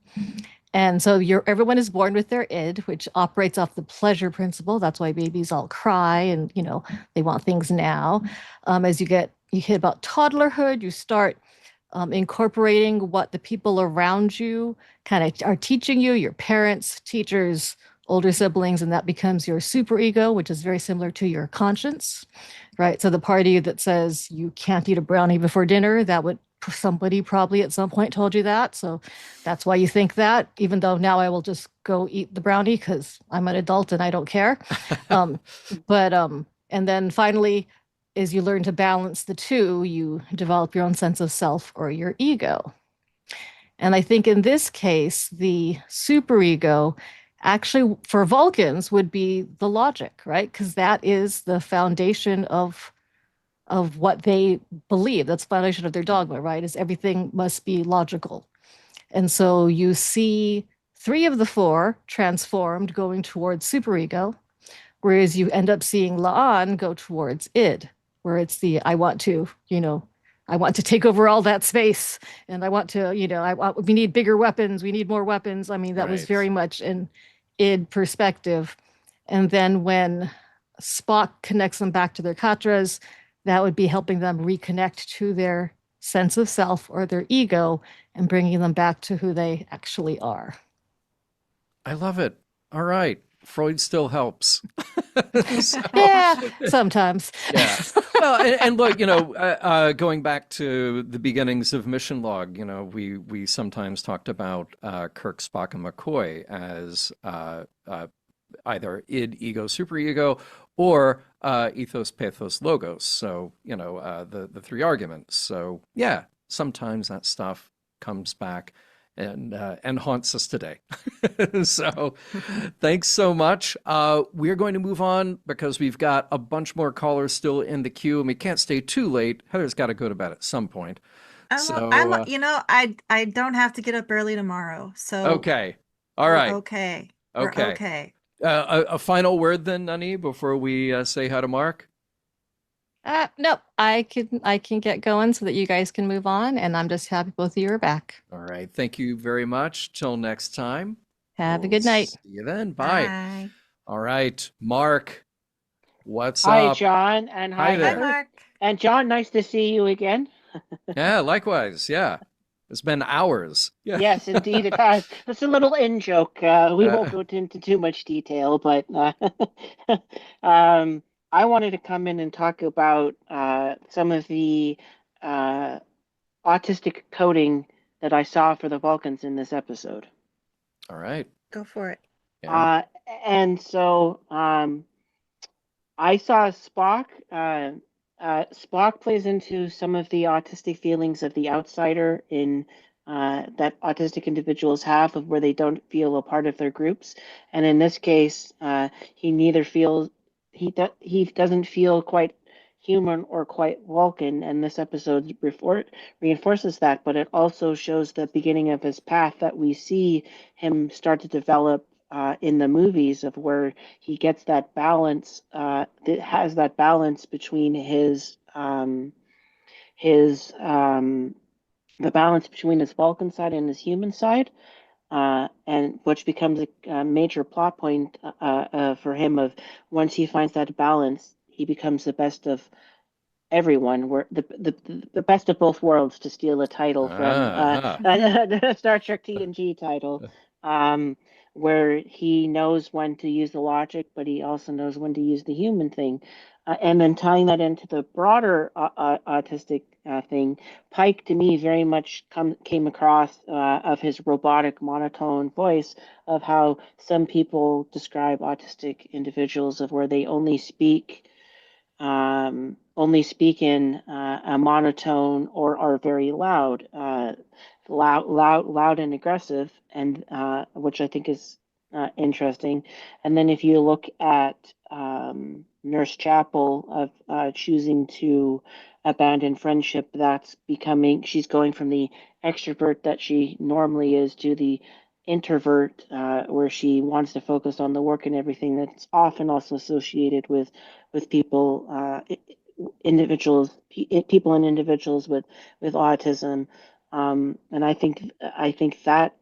And so everyone is born with their id, which operates off the pleasure principle. That's why babies all cry and, they want things now. As you hit about toddlerhood, you start incorporating what the people around you kind of are teaching you, your parents, teachers, older siblings, and that becomes your superego, which is very similar to your conscience, right? So the part of you that says you can't eat a brownie before dinner, somebody probably at some point told you that. So that's why you think that, even though now I will just go eat the brownie because I'm an adult and I don't care. And then finally, as you learn to balance the two, you develop your own sense of self or your ego. And I think in this case, the superego actually for Vulcans would be the logic, right? Because that is the foundation of what they believe. That's the foundation of their dogma, right? Is everything must be logical. And so you see 3 of the 4 transformed going towards superego, whereas you end up seeing La'an go towards id, where it's I want to take over all that space and I want to, we need bigger weapons. We need more weapons. I mean, that was Right. very much an id perspective. And then when Spock connects them back to their katras, that would be helping them reconnect to their sense of self or their ego and bringing them back to who they actually are. I love it. All right. Freud still helps. Yeah, sometimes. Yeah. Well, and look, going back to the beginnings of Mission Log, we sometimes talked about Kirk, Spock, and McCoy as either id, ego, superego, or ethos, pathos, logos. So, the 3 arguments. So, yeah, sometimes that stuff comes back and haunts us today. So thanks so much. We're going to move on because we've got a bunch more callers still in the queue and we can't stay too late. Heather's got to go to bed at some point. I don't have to get up early tomorrow. So okay. All right. Okay. Okay. We're okay. A final word then, Nani, before we say hi to Mark? No, I can get going so that you guys can move on, and I'm just happy both of you are back. All right. Thank you very much. Till next time. Have a good night. See you then. Bye. Bye. All right. Mark, what's Hi, up? John, and Hi hi, there. Hi, Heather. Mark. And John, nice to see you again. Yeah, likewise. Yeah. It's been hours. Yeah. Yes, indeed it has. It's a little in-joke. We won't go into too much detail, but I wanted to come in and talk about some of the autistic coding that I saw for the Vulcans in this episode. All right. Go for it. Yeah. And so I saw Spock. Spock plays into some of the autistic feelings of the outsider in that autistic individuals have, of where they don't feel a part of their groups. And in this case, he neither feels he doesn't feel quite human or quite Vulcan. And this episode reinforces that, but it also shows the beginning of his path that we see him start to develop in the movies, of where he gets that balance, that has that balance between the balance between his Vulcan side and his human side, and which becomes a major plot point for him. Of once he finds that balance, he becomes the best of everyone. Where the best of both worlds, to steal a title from the Star Trek TNG title, where he knows when to use the logic, but he also knows when to use the human thing. And then tying that into the broader autistic thing, Pike to me very much came across of his robotic monotone voice, of how some people describe autistic individuals, of where they only speak in a monotone, or are very loud and aggressive, and which I think is interesting. And then if you look at Nurse Chapel, of choosing to abandon friendship, she's going from the extrovert that she normally is to the introvert, where she wants to focus on the work and everything. That's often also associated with people, people and individuals with autism. And I think that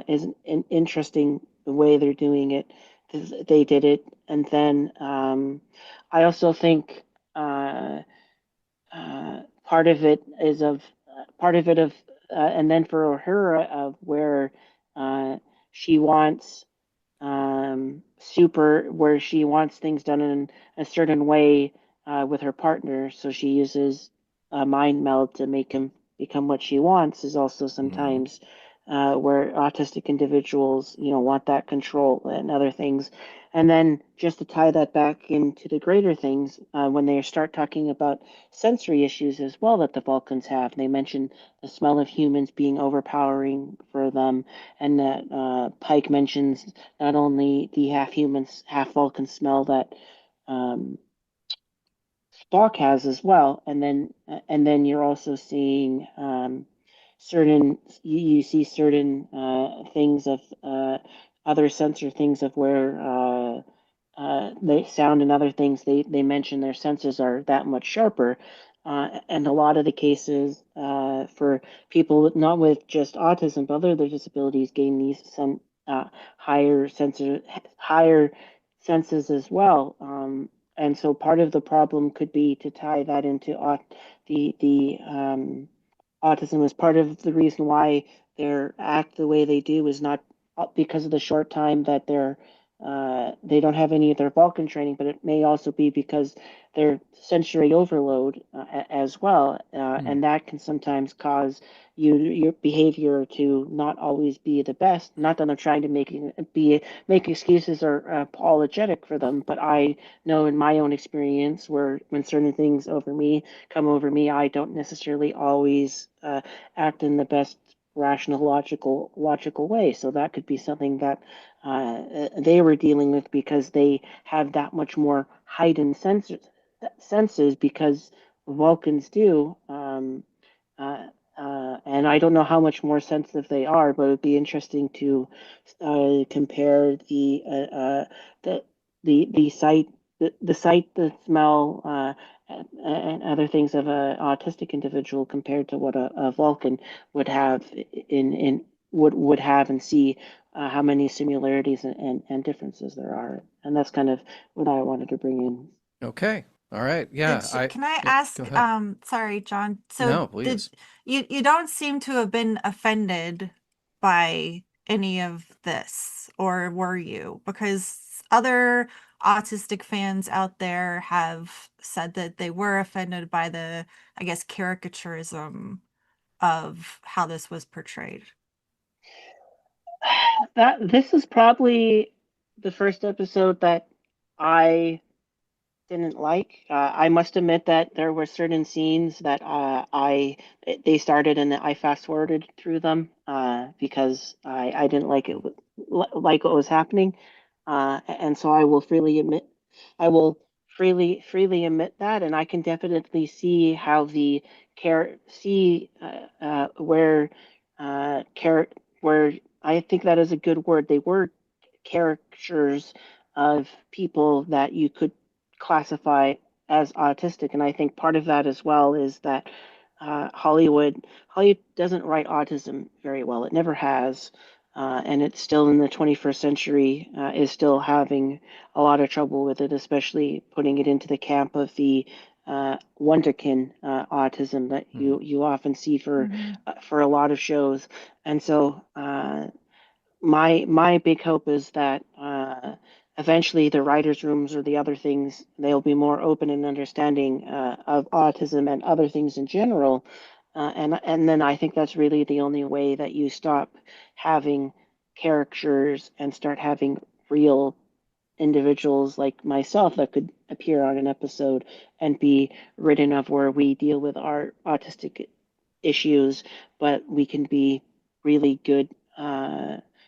is an interesting way they're doing it. They did it. And then I also think part of it is of part of it of and then for her, of where she wants where she wants things done in a certain way with her partner, so she uses a mind meld to make him become what she wants, is also sometimes where autistic individuals, want that control and other things. And then just to tie that back into the greater things, when they start talking about sensory issues as well that the Vulcans have, they mention the smell of humans being overpowering for them, and that Pike mentions not only the half humans, half Vulcan smell that Spock has as well, and then you're also seeing you see certain things of other sensor things, of where they sound and other things, they mention their senses are that much sharper. And a lot of the cases for people not with just autism but other disabilities gain these higher higher senses as well. And so part of the problem could be to tie that into the autism, is part of the reason why they act the way they do, is not because of the short time that they don't have any of their Vulcan training, but it may also be because they're sensory overload as well, and that can sometimes cause your behavior to not always be the best. Not that I'm trying to make excuses or apologetic for them, but I know in my own experience, where when certain things come over me, I don't necessarily always act in the best rational, logical way. So that could be something that they were dealing with, because they have that much more heightened senses, because Vulcans do. And I don't know how much more sensitive they are, but it'd be interesting to compare the sight, the smell, and other things of an autistic individual compared to what a Vulcan would have would have, and see how many similarities and differences there are. And that's kind of what I wanted to bring in. Okay. All right. Yeah. Can I yeah, ask, go ahead. sorry, John. So No, please. you don't seem to have been offended by any of this, or were you? Because other autistic fans out there have said that they were offended by the, I guess, caricaturism of how this was portrayed? This is probably the first episode that I didn't like. I must admit that there were certain scenes that they started and I fast forwarded through them because I didn't like what was happening, and so I will freely admit that, and I can definitely see how the care see where care where I think that is a good word. They were caricatures of people that you could classify as autistic, and I think part of that as well is that Hollywood doesn't write autism very well. It never has, and it's still in the 21st century is still having a lot of trouble with it, especially putting it into the camp of the wonderkin autism that you often see for a lot of shows, and so. My big hope is that eventually the writers' rooms or the other things they'll be more open and understanding of autism and other things in general, and then I think that's really the only way that you stop having caricatures and start having real individuals like myself that could appear on an episode and be written of where we deal with our autistic issues, but we can be really good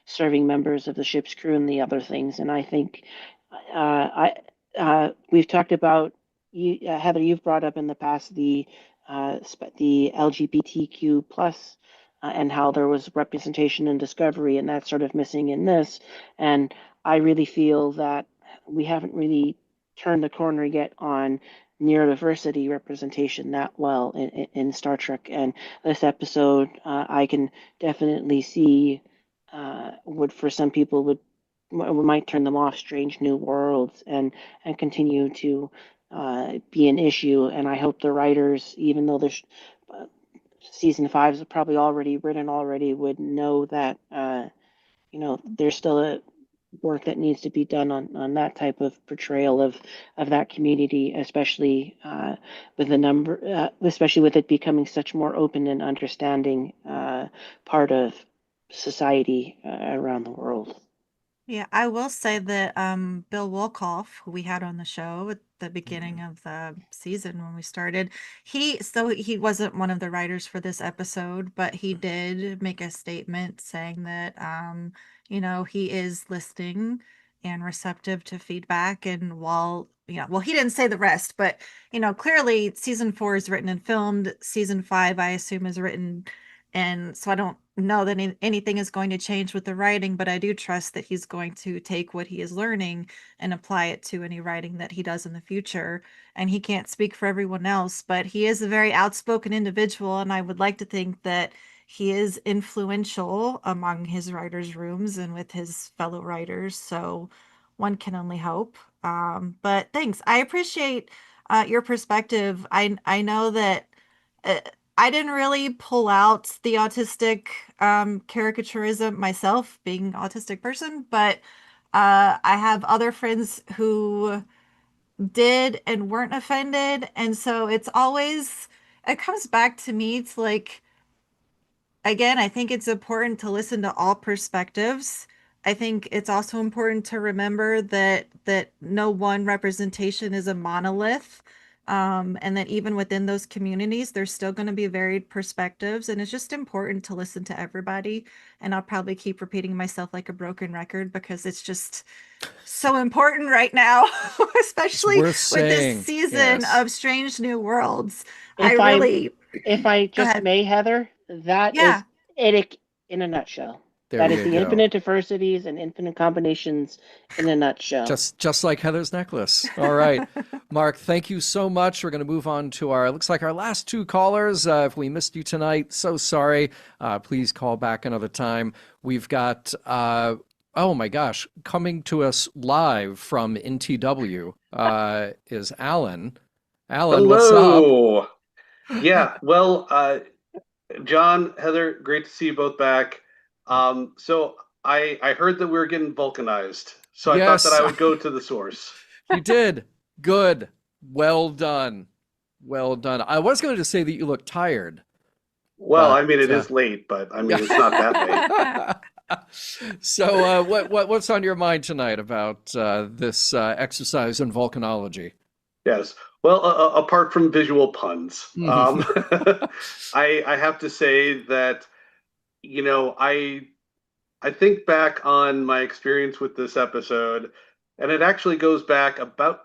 serving members of the ship's crew and the other things. And I think we've talked about Heather. You've brought up in the past the LGBTQ plus. And how there was representation and discovery, and that's sort of missing in this. And I really feel that we haven't really turned the corner yet on neurodiversity representation that well in Star Trek. And this episode, I can definitely see would for some people would might turn them off Strange New Worlds and continue to be an issue. And I hope the writers, even though there's season 5 is probably already written would know that there's still a work that needs to be done on that type of portrayal of that community, especially especially with it becoming such more open and understanding part of society around the world. Yeah, I will say that Bill Wolkoff, who we had on the show at the beginning of the season when we started, he wasn't one of the writers for this episode, but he did make a statement saying that he is listening and receptive to feedback. And well, he didn't say the rest, but clearly season 4 is written and filmed. Season 5, I assume, is written, and so I don't know that anything is going to change with the writing, but I do trust that he's going to take what he is learning and apply it to any writing that he does in the future. And he can't speak for everyone else, but he is a very outspoken individual, and I would like to think that he is influential among his writers' rooms and with his fellow writers. So one can only hope. But thanks. I appreciate your perspective. I know that I didn't really pull out the autistic caricaturism myself, being an autistic person, but I have other friends who did and weren't offended. And so it comes back to me. It's like, again, I think it's important to listen to all perspectives. I think it's also important to remember that no one representation is a monolith, and that even within those communities, there's still going to be varied perspectives, and it's just important to listen to everybody. And I'll probably keep repeating myself like a broken record because it's just so important right now, especially with this season of Strange New Worlds. If I Go just ahead. may, Heather, that is it in a nutshell. That is the infinite diversities and infinite combinations in a nutshell. Just like Heather's necklace. All right. Mark, thank you so much. We're going to move on to our last 2 callers. If we missed you tonight, so sorry. Please call back another time. We've got, oh my gosh, coming to us live from NTW is Alan. Alan, hello. What's up? Yeah, well, John, Heather, great to see you both back. So I heard that we were getting Vulcanized, so I thought that I would go to the source. You did. Good. Well done. Well done. I was going to say that you look tired. Well, I But mean, it is late, but I mean, it's not that late. So, what's on your mind tonight about this exercise in volcanology? Yes. Well, apart from visual puns, I have to say that, you know, I think back on my experience with this episode, and it actually goes back about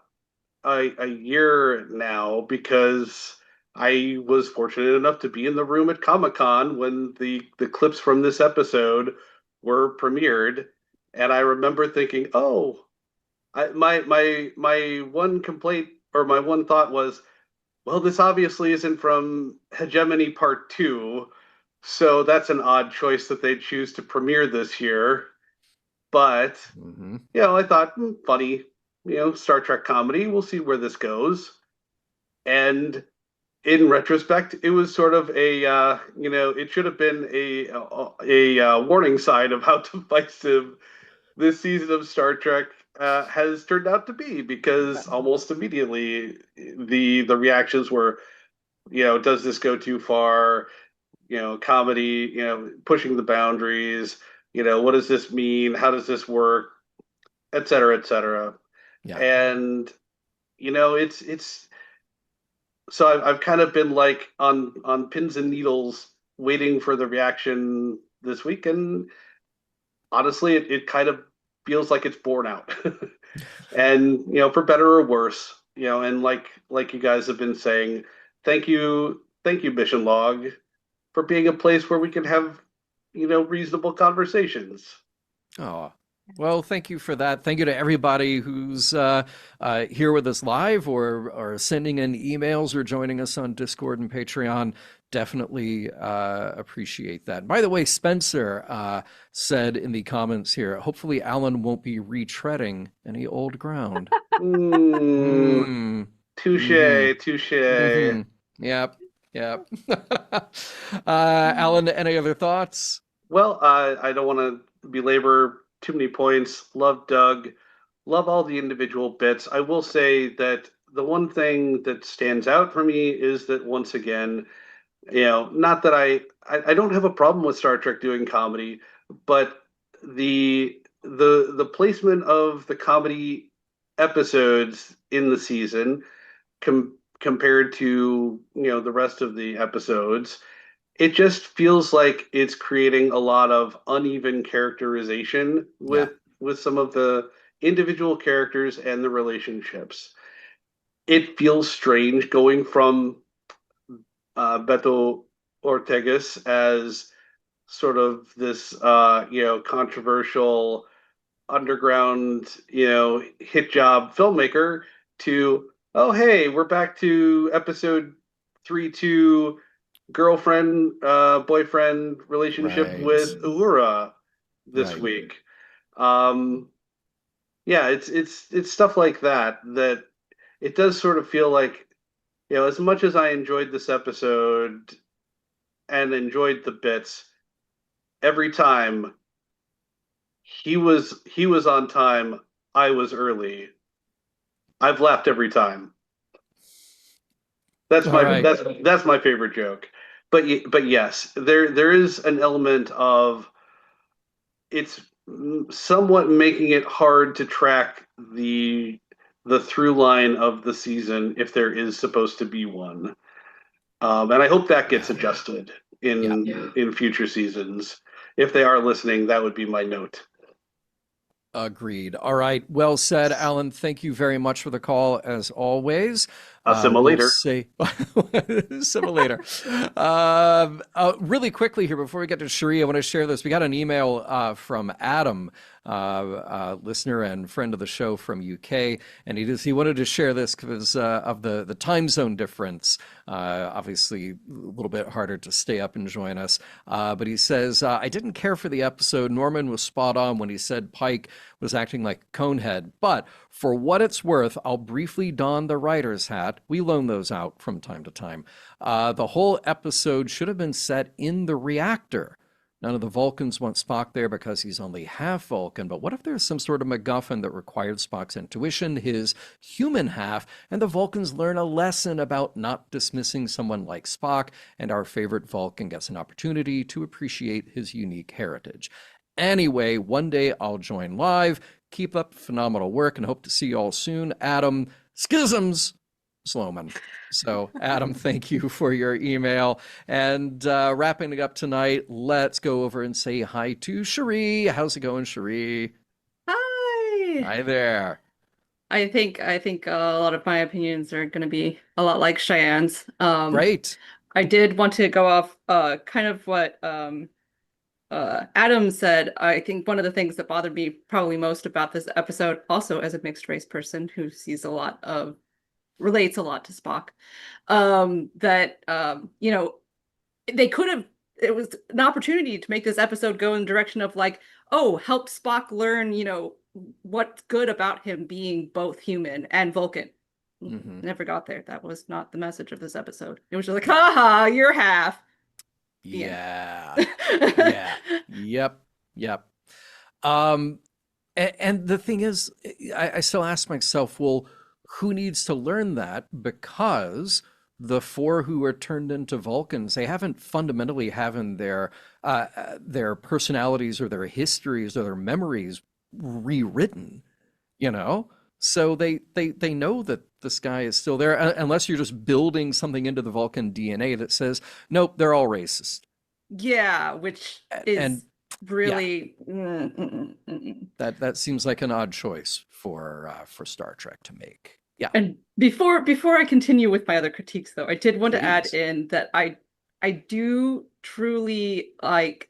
a year now because I was fortunate enough to be in the room at Comic-Con when the clips from this episode were premiered, and I remember thinking, "Oh, my one complaint or my one thought was, well, this obviously isn't from Hegemony Part 2, so that's an odd choice that they choose to premiere this year." But, I thought, funny, Star Trek comedy, we'll see where this goes. And in retrospect, it was sort of it should have been a warning sign of how divisive this season of Star Trek has turned out to be, because almost immediately the reactions were, does this go too far? Comedy, pushing the boundaries. What does this mean? How does this work? Et cetera, et cetera. Yeah. And it's so I've kind of been like on pins and needles waiting for the reaction this week, and honestly, it kind of feels like it's borne out. And for better or worse, and like you guys have been saying, thank you, Mission Log, for being a place where we can have reasonable conversations. Oh, well, thank you for that. Thank you to everybody who's here with us live or sending in emails or joining us on Discord and Patreon. Definitely appreciate that. By the way, Spencer said in the comments here, hopefully Alan won't be retreading any old ground. Touche. Yep. Alan, any other thoughts? Well, I don't want to belabor too many points. Love Doug. Love all the individual bits. I will say that the one thing that stands out for me is that, once again, not that I don't have a problem with Star Trek doing comedy, but the placement of the comedy episodes in the season compared to the rest of the episodes, it just feels like it's creating a lot of uneven characterization with some of the individual characters and the relationships. It feels strange going from Beto Ortegas as sort of this controversial underground hit job filmmaker to, oh hey, we're back to episode 3-2 girlfriend boyfriend relationship with Uhura this week. It's stuff like that it does sort of feel like, as much as I enjoyed this episode and enjoyed the bits, every time he was on time, I was early. I've laughed every time. That's my favorite joke. But yes, there is an element of, it's somewhat making it hard to track the through line of the season, if there is supposed to be one. And I hope that gets adjusted in future seasons. If they are listening, that would be my note. Agreed. All right. Well said, Alan. Thank you very much for the call, as always. Assimilator. Assimilator. Really quickly here, before we get to Cherie, I want to share this. We got an email from Adam, listener and friend of the show from UK, and he wanted to share this because of the time zone difference. Obviously, a little bit harder to stay up and join us. But he says, I didn't care for the episode. Norman was spot on when he said Pike was acting like Conehead. But for what it's worth, I'll briefly don the writer's hat. We loan those out from time to time. The whole episode should have been set in the reactor. None of the Vulcans want Spock there because he's only half Vulcan, but what if there's some sort of MacGuffin that required Spock's intuition, his human half, and the Vulcans learn a lesson about not dismissing someone like Spock, and our favorite Vulcan gets an opportunity to appreciate his unique heritage. Anyway, one day I'll join live. Keep up phenomenal work and hope to see you all soon. Adam, schisms, Sloman. So, Adam, thank you for your email. And wrapping it up tonight, let's go over and say hi to Cherie. How's it going, Cherie? Hi. Hi there. I think a lot of my opinions are going to be a lot like Cheyenne's. Great. I did want to go off kind of what Adam said. I think one of the things that bothered me probably most about this episode, also as a mixed race person who relates a lot to Spock, that they could have, it was an opportunity to make this episode go in the direction of like, oh, help Spock learn, what's good about him being both human and Vulcan. Never got there. That was not the message of this episode. It was just like, haha, you're half. Yeah. Yeah. Yep. And the thing is, I still ask myself, well, who needs to learn that? Because the four who are turned into Vulcans, they haven't fundamentally having their personalities or their histories or their memories rewritten, So they know that this guy is still there, unless you're just building something into the Vulcan DNA that says, nope, they're all racist. Yeah, which is really that seems like an odd choice for Star Trek to make. Yeah. And before I continue with my other critiques, though, I did want to add in that I do truly like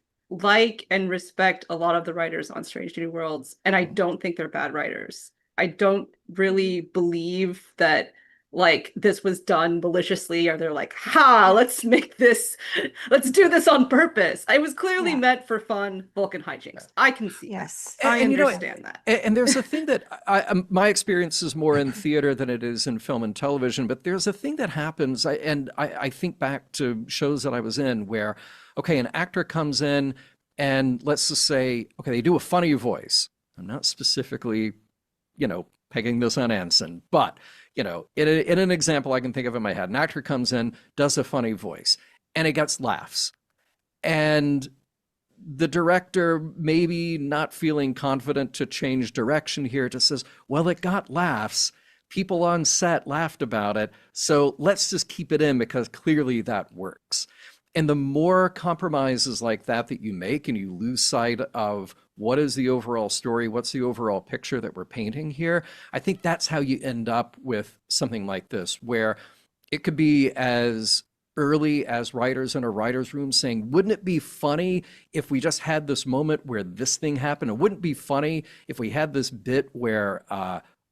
and respect a lot of the writers on Strange New Worlds, and I don't think they're bad writers. I don't really believe that like this was done maliciously, or they're like, let's do this on purpose. It was clearly meant for fun Vulcan hijinks. I can see I understand that. And there's a thing that my experience is more in theater than it is in film and television, but there's a thing that happens, I think back to shows that I was in where, okay, an actor comes in and let's just say, okay, they do a funny voice. I'm not specifically, pegging this on Anson, but in an example I can think of in my head, an actor comes in, does a funny voice, and it gets laughs. And the director, maybe not feeling confident to change direction here, just says, well, it got laughs. People on set laughed about it, so let's just keep it in because clearly that works. And the more compromises like that you make and you lose sight of what is the overall story, what's the overall picture that we're painting here, I think that's how you end up with something like this, where it could be as early as writers in a writer's room saying, wouldn't it be funny if we just had this moment where this thing happened? It wouldn't be funny if we had this bit where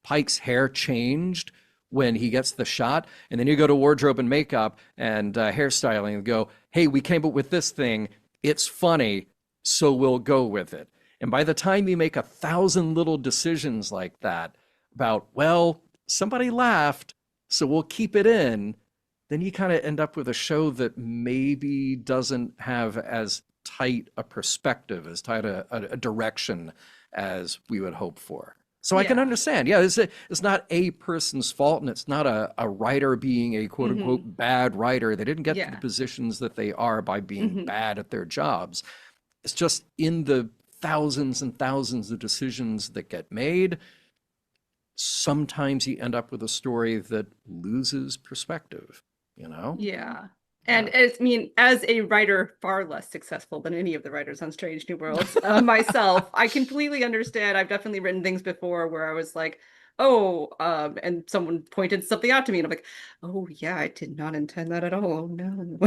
Pike's hair changed when he gets the shot, and then you go to wardrobe and makeup and hairstyling and go, hey, we came up with this thing, it's funny, so we'll go with it. And by the time you make 1,000 little decisions like that about, well, somebody laughed, so we'll keep it in, then you kind of end up with a show that maybe doesn't have as tight a perspective, as tight a direction as we would hope for. So I can understand. Yeah, it's not a person's fault, and it's not a writer being a quote unquote bad writer. They didn't get to the positions that they are by being bad at their jobs. It's just in the thousands and thousands of decisions that get made, sometimes you end up with a story that loses perspective, Yeah. And as a writer far less successful than any of the writers on Strange New Worlds, myself, I completely understand. I've definitely written things before where I was like, and someone pointed something out to me and I'm like, oh yeah, I did not intend that at all. Oh, no.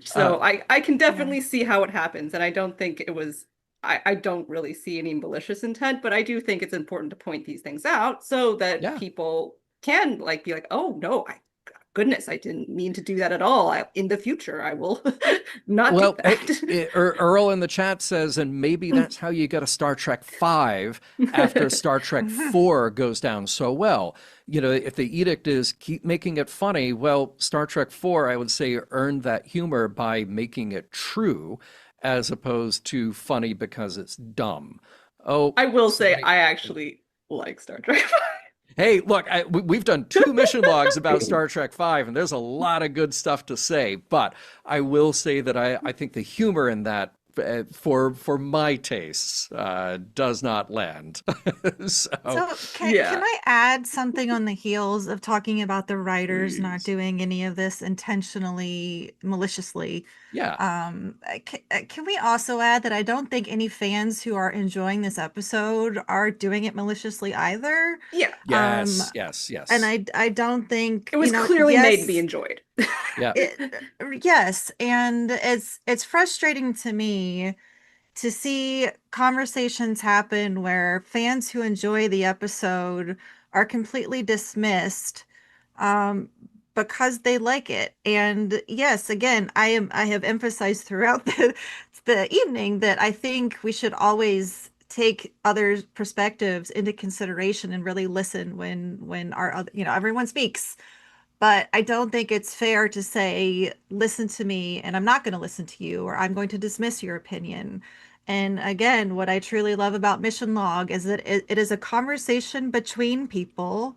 So I can definitely see how it happens. And I don't think it was, I don't really see any malicious intent, but I do think it's important to point these things out so that people can be like, oh no, goodness, I didn't mean to do that at all. In the future, I will not Well, do that. Earl in the chat says, and maybe that's how you get a Star Trek 5 after Star Trek 4 goes down so well. You know, if the edict is keep making it funny, well, Star Trek 4, I would say, earned that humor by making it true as opposed to funny because it's dumb. Oh, I will say somebody- I actually like Star Trek. Hey, look, we've done 2 mission logs about Star Trek 5, and there's a lot of good stuff to say. But I will say that I think the humor in that, for my tastes, does not land. So Can I add something on the heels of talking about the writers not doing any of this intentionally, maliciously? yeah, Can we also add that I don't think any fans who are enjoying this episode are doing it maliciously either. Yeah. yes. And I don't think It was clearly made to be enjoyed. Yeah. Yes, and it's frustrating to me to see conversations happen where fans who enjoy the episode are completely dismissed because they like it. And yes, again, I have emphasized throughout the evening that I think we should always take other perspectives into consideration and really listen when our other, everyone speaks. But I don't think it's fair to say, listen to me, and I'm not going to listen to you, or I'm going to dismiss your opinion. And again, what I truly love about Mission Log is that it is a conversation between people.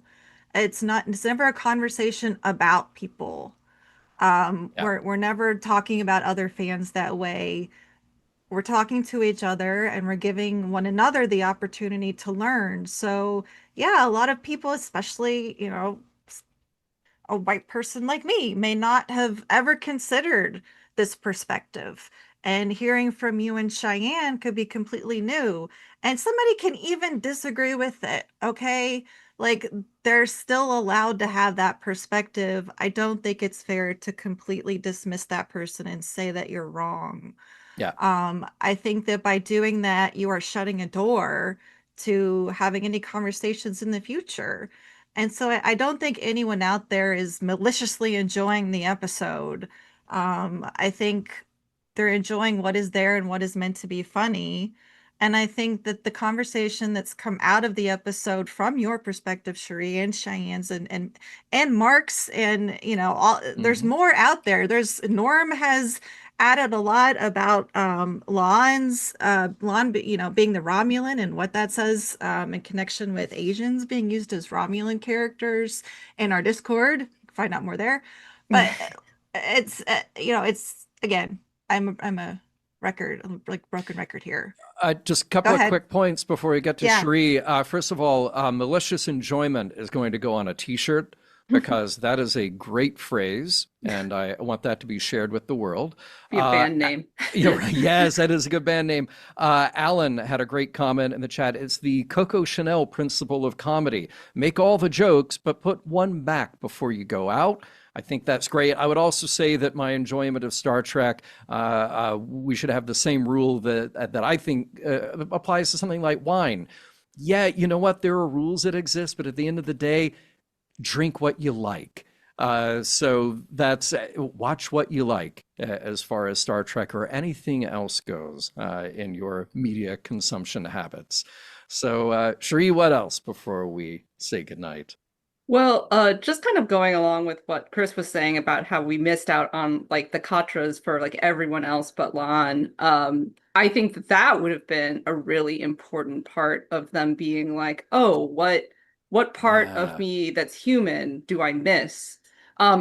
It's never a conversation about people. We're never talking about other fans that way. We're talking to each other and we're giving one another the opportunity to learn. So yeah, a lot of people, especially, a white person like me may not have ever considered this perspective. And hearing from you and Cheyenne could be completely new. And somebody can even disagree with it, okay? Like, they're still allowed to have that perspective. I don't think it's fair to completely dismiss that person and say that you're wrong. Yeah. I think that by doing that, you are shutting a door to having any conversations in the future. And so I don't think anyone out there is maliciously enjoying the episode. I think they're enjoying what is there and what is meant to be funny. And I think that the conversation that's come out of the episode from your perspective, Cherie, and Cheyenne's and Mark's, and there's more out there. Norm has added a lot about Lon, being the Romulan and what that says in connection with Asians being used as Romulan characters in our Discord. You can find out more there. But it's it's again, I'm a broken record here. Just a couple of quick points before we get to Cherie. First of all, malicious enjoyment is going to go on a t-shirt because that is a great phrase, and I want that to be shared with the world. Be a band name. Yes, that is a good band name. Alan had a great comment in the chat. It's the Coco Chanel principle of comedy. Make all the jokes, but put one back before you go out. I think that's great. I would also say that my enjoyment of Star Trek, we should have the same rule that I think applies to something like wine. Yeah, you know what? There are rules that exist, but at the end of the day, drink what you like. So that's watch what you like as far as Star Trek or anything else goes in your media consumption habits. So, Cherie, what else before we say goodnight? Well, just kind of going along with what Chris was saying about how we missed out on like the katras for like everyone else but Lon. I think that would have been a really important part of them being like, oh, what part of me that's human do I miss?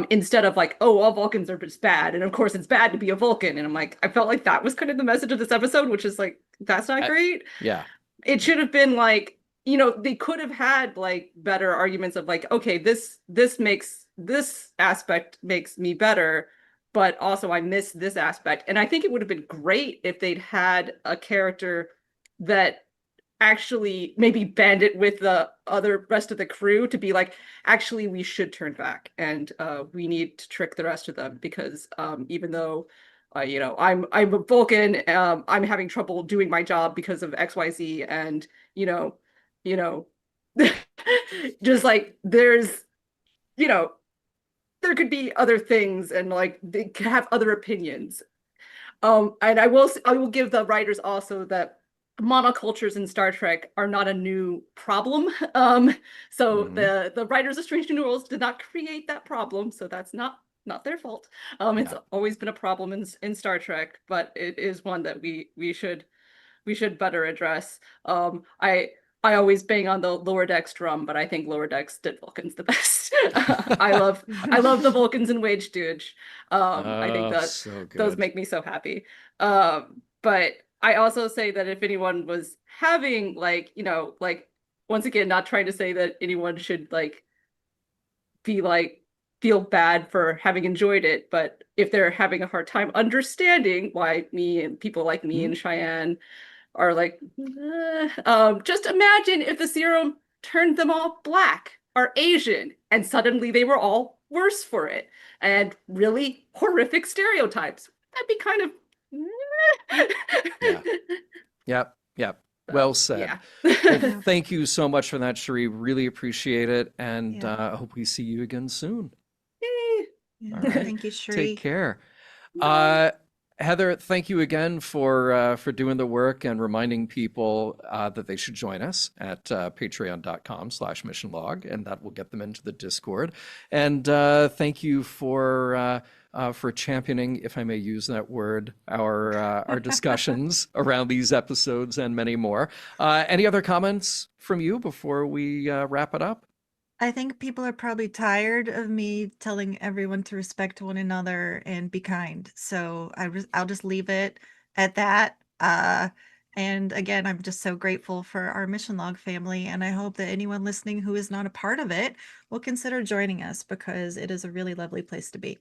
Instead of like, oh, all Vulcans are just bad, and of course it's bad to be a Vulcan. And I'm like, I felt like that was kind of the message of this episode, which is like, that's not great. Yeah. It should have been like, they could have had like better arguments of like, okay, this aspect makes me better, but also I miss this aspect. And I think it would have been great if they'd had a character that actually maybe banded with the other rest of the crew to be like, actually, we should turn back and we need to trick the rest of them because even though I'm a Vulcan, I'm having trouble doing my job because of XYZ, and just like there's there could be other things, and like they could have other opinions. And I will give the writers also that monocultures in Star Trek are not a new problem. So the writers of Strange New Worlds did not create that problem, so that's not their fault. It's always been a problem in Star Trek, but it is one that we should better address. I always bang on the Lower Decks drum, but I think Lower Decks did Vulcans the best. I love the Vulcans in Wage Stooge. I think that so those good. make me so happy. But I also say that if anyone was having like, once again, not trying to say that anyone should feel bad for having enjoyed it, but if they're having a hard time understanding why me and people like me and Cheyenne are like, just imagine if the serum turned them all black or Asian and suddenly they were all worse for it, and really horrific stereotypes. That'd be kind of Yep. Well said. Yeah. Well, thank you so much for that, Cherie. Really appreciate it, and I hope we see you again soon. Yeah. All right. Thank you, Cherie. Take care. Heather, thank you again for doing the work and reminding people that they should join us at patreon.com/missionlog, and that will get them into the Discord. And thank you for championing, if I may use that word, our discussions around these episodes and many more. Any other comments from you before we wrap it up? I think people are probably tired of me telling everyone to respect one another and be kind. So I'll just leave it at that. And again, I'm just so grateful for our Mission Log family. And I hope that anyone listening who is not a part of it will consider joining us, because it is a really lovely place to be.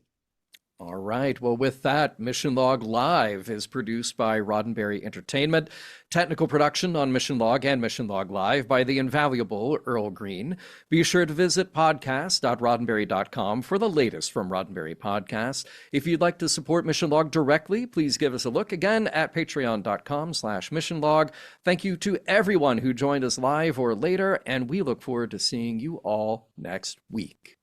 All right. Well, with that, Mission Log Live is produced by Roddenberry Entertainment. Technical production on Mission Log and Mission Log Live by the invaluable Earl Green. Be sure to visit podcast.roddenberry.com for the latest from Roddenberry Podcasts. If you'd like to support Mission Log directly, please give us a look again at patreon.com/missionlog. Thank you to everyone who joined us live or later, and we look forward to seeing you all next week.